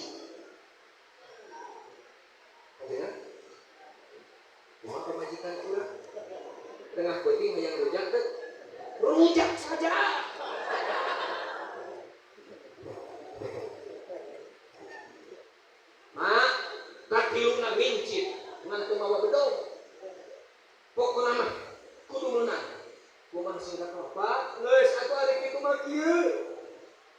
ayeuna kumaha pamajikan urang tengah beuting hayang rujak teh rujak saja. Mak, katiluna mincit ngan teu mawa bedog. Pokona mah kudu meunang. Kumaha singkat apa? Geus atuh ari kitu mah kieu.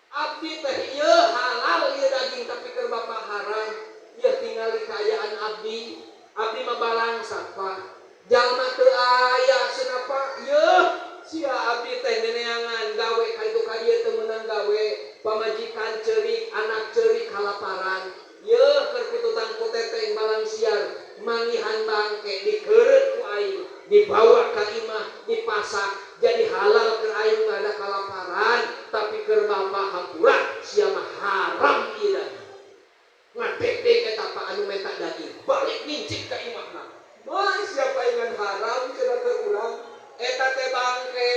Abdi teh ieu halal ieu daging tapi keur bapa haram. Ieu tingali kaayaan abdi. Abdi mah balangsa Pak. Jalma teu aya senapa ieu sia abdi teh neneangan gawe ka itu ka ieu teu meunang gawe. Pamajikan ceurik, anak ceurik kalaparan. Ye kerpitutan koteteng balang siar mangihan bangke dikeureut ku aing dibawa ka imah dipasak jadi halal keur aing ada kalaparan tapi keur bapa hampura sia mah haram ieu daging ngadek-dek eta pa anu menta daging balik mincit ka imahna moal siapa ingan haram cenah keur urang eta teh bangke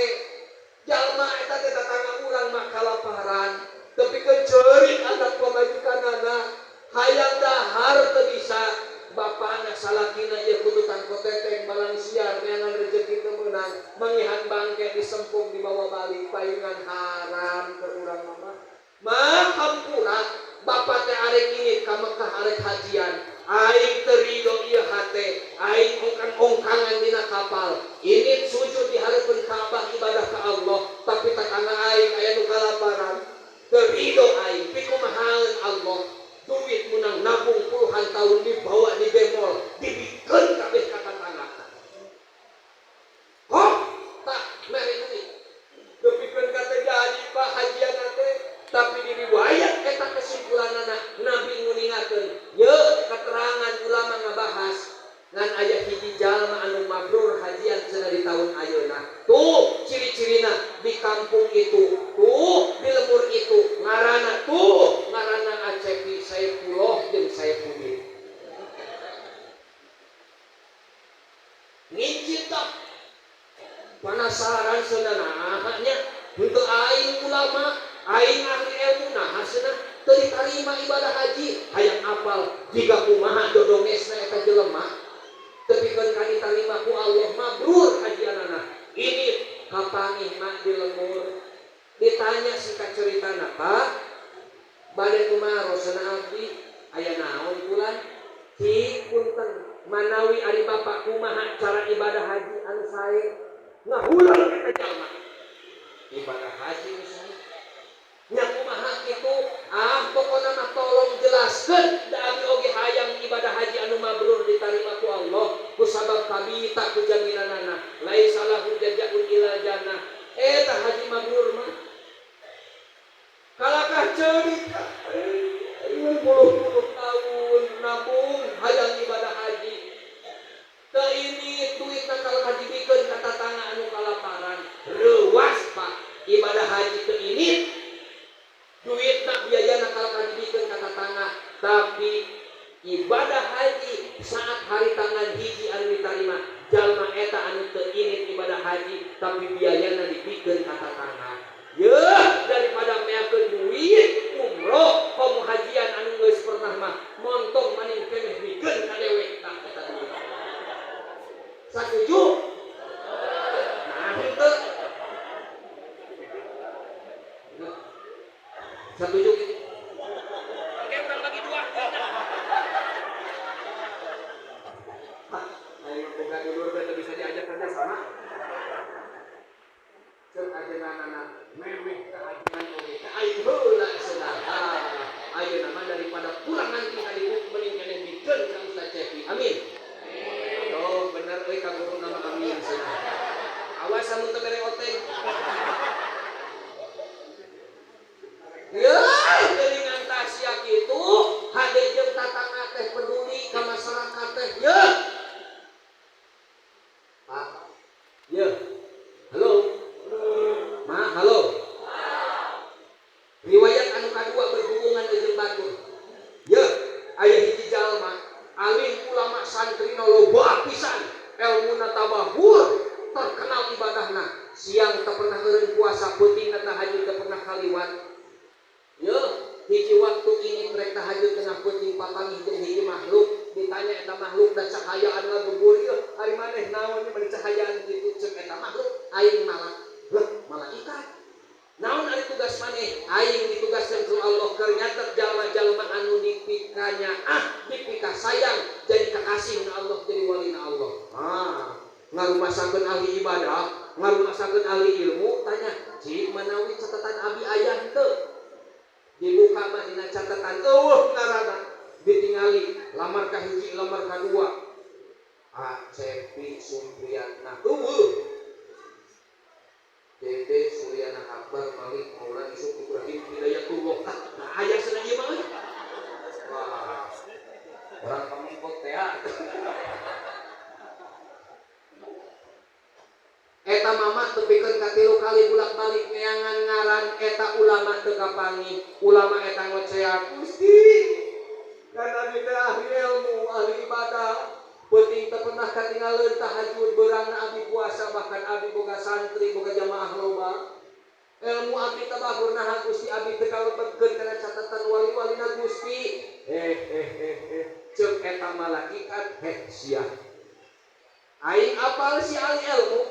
jalma eta teh tatangga urang mah kalaparan tapi keceurik anak pamajikanana hayang dahar teu bisa bapana salakina ieu kudutan koteteng balang siar neangan rezeki teu meunang mangihan bangke disempung dibawa balik paingan haram keur urang mah hampura bapa teh arek ingit ka Mekah arek hajian aing teu ridho ieu hate aing ongkang-ongkangan dina kapal ingit sujud di hareupeun Ka'bah ibadah ka Allah tapi tatangga aing aya nu kalaparan teu ridho aing pikumahaeun Allah duit menang nabung puluhan tahun dibawa di bemol dibikeun kabeh ka tetangga kok tak mere duit dibikeun ka teh jadi Pak hajian teh tapi di riwayat eta kesimpulanana Nabi nguningakeun ye keterangan ulama ngabahas ngan aya hiji jalma anu mabrur hajian cenah di taun ayeuna tuh ciri-cirina di kampung itu tuh di lembur itu ngaranna Acepi Saifullah jeung Saifuddin ngicit tak penasaran seunana nya henteu aing ulama aing ahli ilmu naha cenah teu ditarima ibadah haji hayang apal jiga kumaha dodongesna eta jelema tepikeun ka ditarima ku Allah mabrur hajianana ini kapangih mak di lembur ditanya singkat ceritana Pak bade kumaha rosana abdi aya naon bulan ti punten manawi ari bapak kumaha cara ibadah haji anu sae ngahulang eta jalma ibadah haji misalnya nya kumaha kitu pokona mah tolong jelaskeun da abdi oge hayang ibadah haji anu mabrur ditarima ku Allah kusabab kabita ku jaminanana laisa lahu jazaa'un ila jannah eta haji mabrur mah kalakah cerita 50 tahun nabung hayang ibadah haji teu ini duitna kalakah dibikeun ka tatangga anu kalaparan reuas Pak ibadah haji teu ini duitna biayana kalakah dibikeun ka tatangga tapi ibadah haji saat hari tangan hiji anu ditarima jalma eta anu teu ini ibadah haji tapi biayana dibikeun ka tatangga daripada meakeun duit umroh pemuhajian anu geus pernah mah montong maning keneh bikeun ka dewek tah eta duit. Satuju? Nah, henteu. Satuju gitu. Oke, urang bagi dua. Ayo boga dulur teh bisa diajak kerja sama. Cek ajenganana memeh keajian oge teh aing heula cenah ayeuna mah daripada kurang nanti kali mending keneh bikeun ka Ustaz Cepi amin oh bener euy ka guru nama amin cenah awas samun teu mere oteng ya geuningan tasya kitu hade jeung tatangga teh peduli ka masyarakat teh ya Pak ya halo Ma, halo. Riwayat anu kadua berhubungan tahajud kena puting papangih jeung hiji makhluk, ditanya eta makhluk da cahayaan ngagebur ieu ari maneh naon ieu cahayaan kitu ceuk eta makhluk aing malaikat. Naon ari tugas maneh? Aing ditugaskeun ku Allah keur nyatet jalma-jalma anu dipikanya dipika sayang jadi kekasihna Allah, jadi walina Allah. Ngarumasakeun ahli ibadah, ngarumasakeun ahli ilmu, tanya, "Cik manawi catatan abi aya teu?" Dibuka mah dina catatan eueuh ngaranna, ditingali lamar ka hiji, lamar ka dua. Cepi Supriyatna eueuh. Dede Suryana Akbar Malik Maulana Yusuf Ibrahim Hidayatullah. Nah, aya cenah ieu mah. Wah. Orang pamengkot teh. Eta mama tepikeun ka 3 kali bulak-balik neangan ngaran eta ulama teu kapangi. Ulama eta ngoceak, "Gusti, kana abi teh ahli ilmu, ahli ibadah. Penting teu pernah katingaleun tahajud beurangna abi puasa, bahkan abi boga santri, boga jamaah loba. Ilmu abi teh bahur naha Gusti, abi teu kalebetkeun kana catatan wali-walina Gusti." Ceuk eta malaikat sia. Aing apal si ahli ilmu,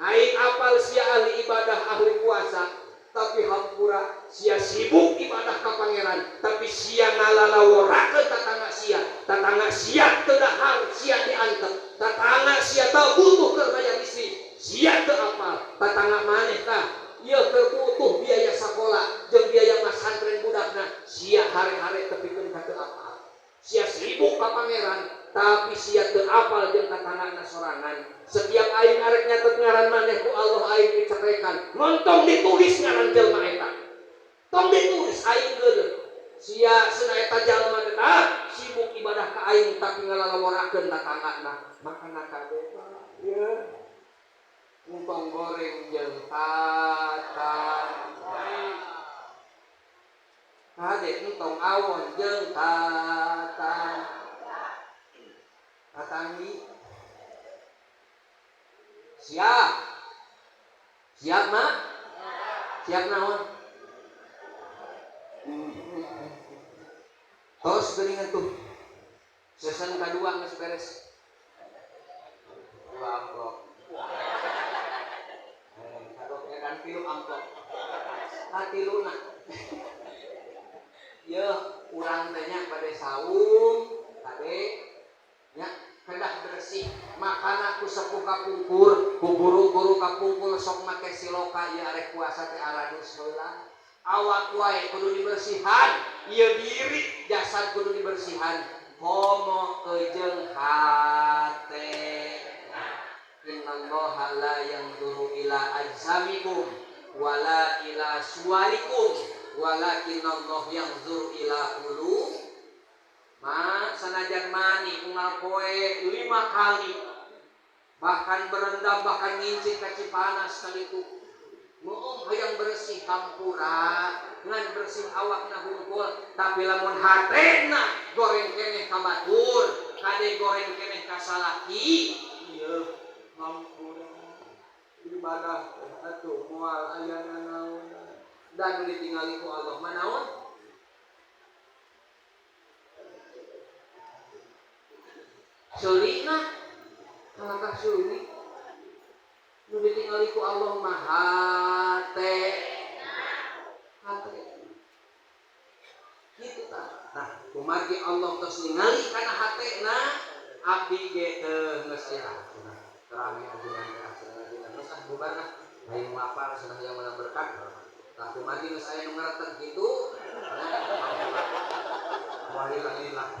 aing apal sia ahli ibadah, ahli puasa, tapi hampura sia sibuk ibadah ka pangeran, tapi sia ngalalaworakeun tatangga sia teu dahar, sia diantep, tatangga sia teu butuh keur bayar listrik, sia teu apal, tatangga maneh tah ieu teu butuh biaya sakola jeung biaya masantren budakna, sia hare-hare tepikeun ka teu apal, sia sibuk ka pangeran, tapi sia teu apal jeung tatanggana sorangan. Setiap aing arek nyatet ngaran maneh ku Allah aing dicerekan. Montong ditulis ngaran jelma eta. Tong ditulis aing geuleuh. Sia cenah eta jalma teh sibuk ibadah ka aing tapi ngalalaworakeun tatanggana. Makana kade ya. Mumpang goreng jeung tatang. Kade entong awon jeung tatang. Tatangi siap mak? Siap naon? Tos geuningan tuh. Season kadua geus beres. 2 amplop. Kadoknya kan 3 amplop. Katiluna. Yeuh, urang teh nya bade saung, kade nya kedah bersih, makana ku sepuh kapungkur, ku guru-guru kapungkur sok make siloka ieu arek puasa teh aradus heula. Awak wae kudu dibersihan, ieu diri jasad kudu dibersihan. Homo jeung hate. Innallaha la yanzuru ila ajsamikum wala ila suwarikum walakinallahu yanzuru ila qulub. Sanajan mani unggal poe 5 kali, bahkan berendam, bahkan ngincing ka Cipanas sekaligus. Muung hayang bersih hampura, ngan bersih awakna hungkul, tapi lamun hatena goreng keneh ka batur, kade goreng keneh ka salaki, ieu hampura. Ibadah atuh moal ayana naon dan ditingali ku Allah manaon? Sulina kalangkah suli nu ditingali ku Allah mah hate kitu tah. Nah, kumargi Allah tos ningali kana hatena abdi ge teu geus ira. Terami ajunan ke ajunan geus bubarna hayang ngapal cenah yang menang berkat. Tah kumargi geus aya nu ngaretek kitu. Walilah.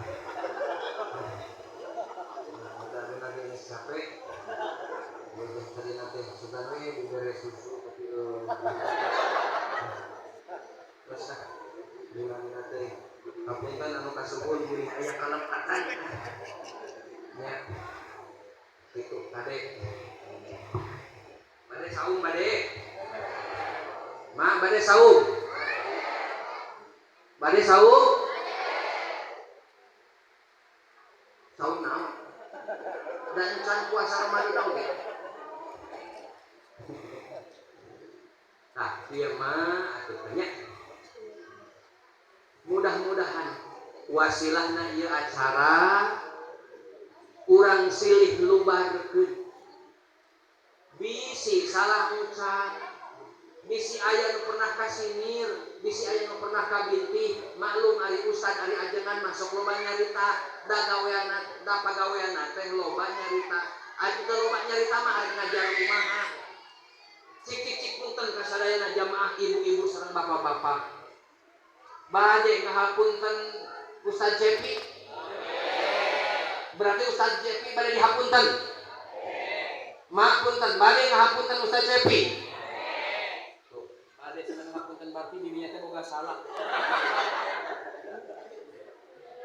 Lagi capek, boleh tadi nanti sudah nih beres susu tapi terus bilang nanti tapi kan anu kasuhun jadi ayah kalepatan ya itu bade saung bade mak bade saung saung naon dan can puasa Ramadan tau ge. Nah, dia mah atuh banyak. Mudah-mudahan wasilahna ieu acara urang silih lubarkeun bisi salah ucap bisi aya nu pernah kasinir bisi aya nu pernah kabintih maklum ari ustad ari ajengan masuk loba nyarita da gaweana da pagaweana teh loba nyarita atuh teh loba nyarita mah ari ngajar kumaha cik punten ka sadayana jamaah ibu-ibu sareng bapak-bapak bade ngahapunten Ustaz Jepi berarti Ustaz Jepi bade dihapunten mak punten bade ngahapunten Ustaz Jepi bade seneng ngahapunten berarti dirinya teh boga salah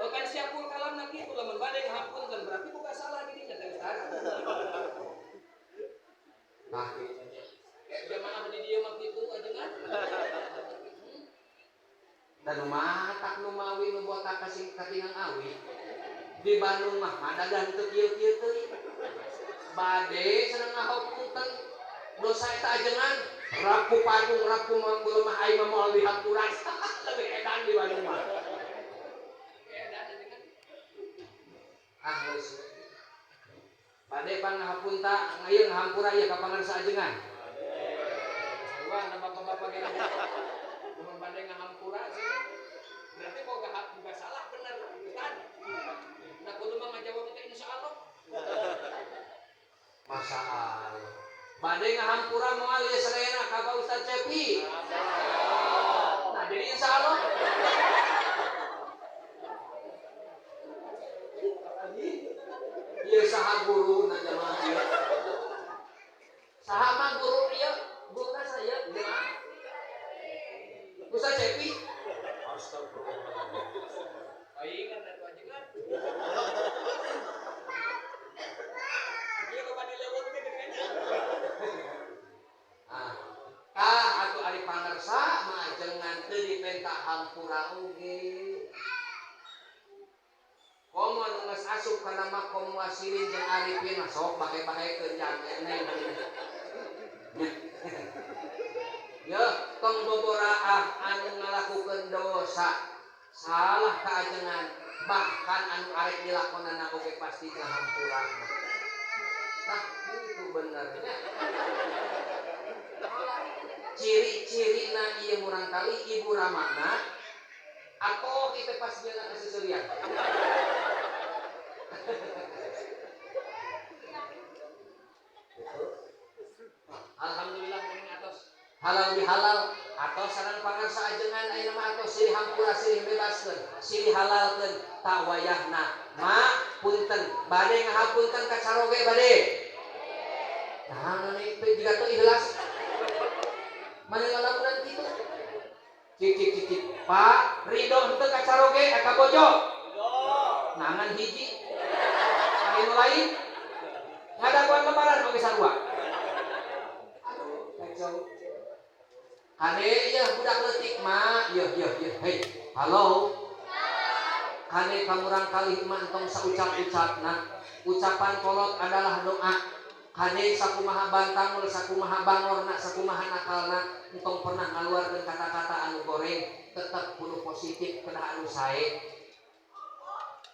oh kan siapul kalam na kitu lamun bade ngahapunten berarti boga salah dirinya teh Ustaz nah jamaah di dieu mah kitu ajengan dan matak nu mawi nu botak kasing katingang awi di Bandung mah madagan teu kieu-kieu teuing bade seneng ngahapunten dosa eta ajengan rapu padung rapu mah aing mah moal dihampuran lebih edan di Bandung mah edan ajengan geus bade pan ngahapunta ngayeung ngahampura ieu ka pangarsa ajengan sarua na bapak-bapak ge mun bade ngahampura berarti boga salah bener kan nah kudu mah ngajawab teh insyaallah masalah bade ngahampura moal ieu sadayana ka Ustaz Cepi nah jadi insyaallah ieu saha guru na jamaah ieu saha mah guru ieu guruna saya jamaah Ustaz Cepi astagfirullah aing kan atuh ajengan ieu loba dilewetkeun kan atuh ari pangarsa mah jangan teu dipenta hampura oge komo nu geus asup kana makom wasilin jeung arifin mah sok bahe-bahekeun jangan ya tong boboraah anu ngalakukeun dosa salah kaajengan bahkan anu arek dilakonana oge pasti ngahampura nah itu benernya ciri-cirina ieu murang kali ibu ramana atau kita pas dia nak keseserian alhamdulillah ini atos halal bihalal atau sareng pangarsa ajengan ayeuna mah atos silih hampura silih bebaskeun silih halalkeun ta wayahna mak punten bade ngahapunten ka caroge bade nah nani teh jiga teu ikhlas mane ngalamunan kitu cik Pak Ridho henteu ka caroge ka bojo nangan hiji anu lain ngadaguan lebaran oge sarua kacau kane ieu budak leutik mah yeuh hei halo kane kamurang kalih mah entong saucap-ucapna ucapan kolot adalah doa kane sakumaha bantangul sakumaha bangorna sakumaha nakalna entong pernah ngaluarkeun kata-kata anu goreng tetep kudu positif kedah anu sae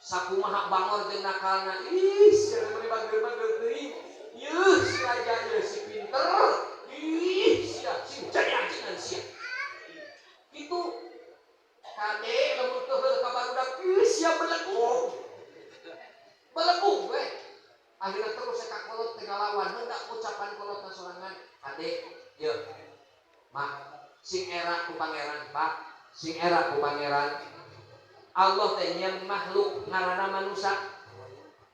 sakumaha bangor jeung nakalna ih sia meni bageur-bageur teuing yeuh si raja ieu si pinter ih sia si jadi ajengan sia kitu kade lamun teu heuh ka barudak ih sia belegu we akhirnya terus saya kolot tengah lawan hendak ucapan kolot sorangan adek yeuh mak sing era ku pangeran Pak sing era ku pangeran Allah teh nya makhluk ngaranna manusia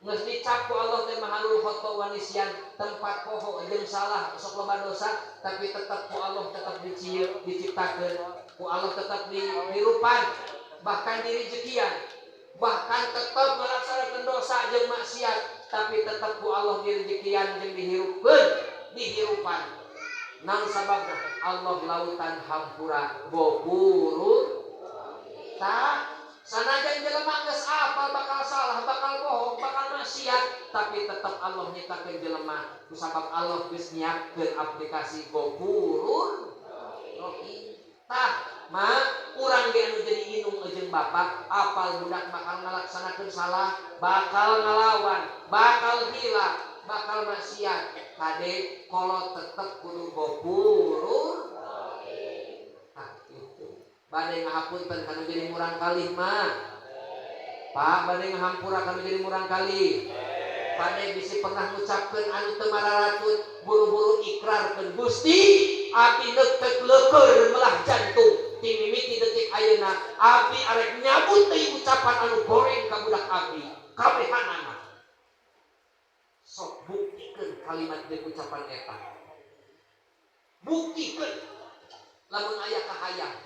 geus dicap ku Allah teh mahalul khoto wa nisyan tempat poho jeung salah sok loba dosa tapi tetap ku Allah tetap diciptakeun ku Allah tetap dihirupan bahkan direjekian bahkan tetap melaksanakan dosa jeung maksiat tapi tetap ku Allah direjekian jeung dihirupan nang sababna Allah lautan hampura gopurun tak sanajan jelema geus apal bakal salah bakal bohong bakal maksiat tapi tetap Allah nyiptakeun jelema kusabab Allah geus nyiapkeun aplikasi gopurun rohim tah mah Urang ge anu jadi inung jeung bapak, apal budak bakal ngalaksanakeun salah, bakal ngalawan, bakal gila, bakal maksiat. Kade kolot tetep kudu gopur. Nah, itu. Bade ngahapunten kanu jadi murang kalih mah. Pak, bade ngahampura kanu jadi murang kalih. Bade bisi pernah ngucapkeun anu teu mararatut, buru-buru ikrarkeun Gusti, abdi neutek leukeur melah jantung. Ti mimiti detik ayeuna abdi arek nyabut teuing ucapan anu goreng ka budak abdi. Kabehanana. Sok buktikeun kalimat jeung ucapan eta. Buktikeun lamun aya kahayang.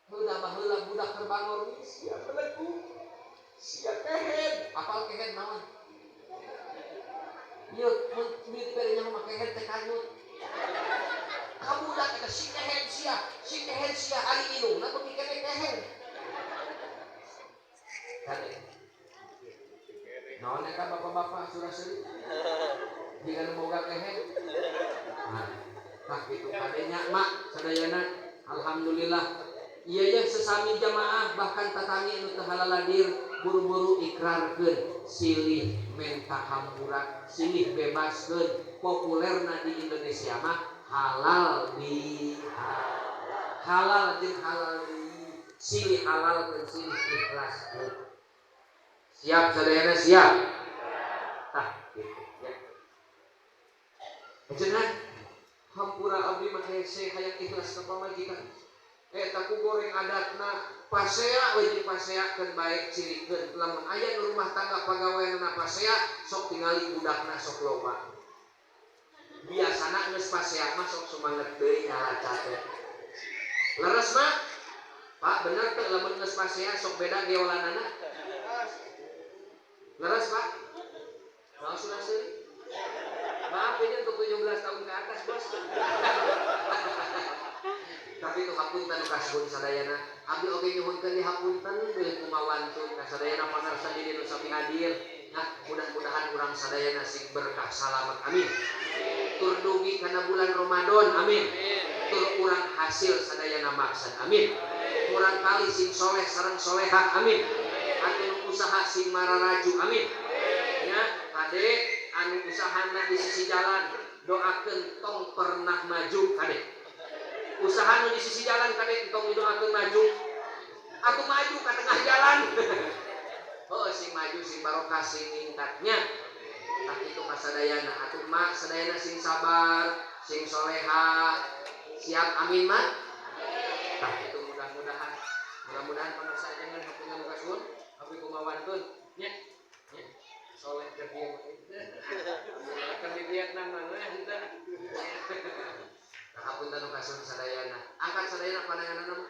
Heula baheula budak terbangor sia beleku. Sia kehen, apal kehen naon? Ieu mun dibere nya mah kehen teh kanyut. Kabudak eta si kehen sia ari inungna beuki kene kehen. Kade. Naon eta bapak-bapak suraseuy? Jika nu boga kehen. Nah kitu kadenya mak sadayana alhamdulillah. Iya ya sesami jamaah bahkan tatanggi anu teu halaladir buru-buru ikrarkeun silih menta hampura, silih bebaskeun. Populerna di Indonesia mah halal di halal jeung halal di silih halal dan silih ikhlaskeun. Siap sadayana siap. Tah gitu ya. Ajengan hampura abdi mah hese hayang ikhlas ka pamajikan. Eta ku goreng adatna pasea we jeung paseakeun bae cirikeun. Lamun aya nu rumah tangga pagaweanna pasea sok tingali budakna sok loba. Biasana geus pasea mah sok sumanget deui nyalaca teh. Leres mah? Pak bener teh lamun geus pasea sok beda geolanana. Leres Pak? Mau sudah seuih? Maaf ini untuk 17 tahun ke atas bos. Tapi itu hapunten kasbun sadayana. Abdi oge nyuhunkeun di hapunten deui kumawantun ka sadayana pangarsa di nu sami hadir. Nah, mudah-mudahan urang sadayana sing berkah salamet. Amin. Tur dugi kana bulan Ramadan. Amin. Tur urang hasil sadayana maksud. Amin. Urang kali sing soleh sareng solehah. Amin. Anu usaha sing mararaju. Amin. Ya, kade anu usahana di sisi jalan doakeun tong pernah maju kade. Usaha nu di sisi jalan kade entong didoakeun maju. Aku maju ka tengah jalan. Oh sing maju sing barokah sing ningkatnya. Tak itu kasadayana atuh mak sadayana sing sabar, sing solehah. Siap amin mak. Tak itu mudah-mudahan pamirsa jangan hapunten kasun, abi kumawantun nya. Nya. Soleh keur dieu. Keur di Vietnam mah henteu. Hapunten kasun sadayana. Angkat sadayana pandanganna mah.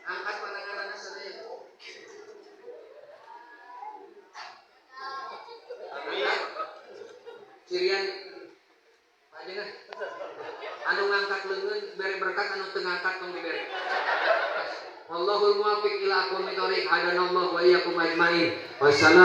Angkat pandanganna sadayana. Angkat. Cirian panjenengan. Anu ngangkat leungeun bere berkat anu teu ngangkat tong dibere. Wallahul muwaffiq ila aqwamit thoriq. Hadanallahu wa iyyakum ajmain. Wassalam.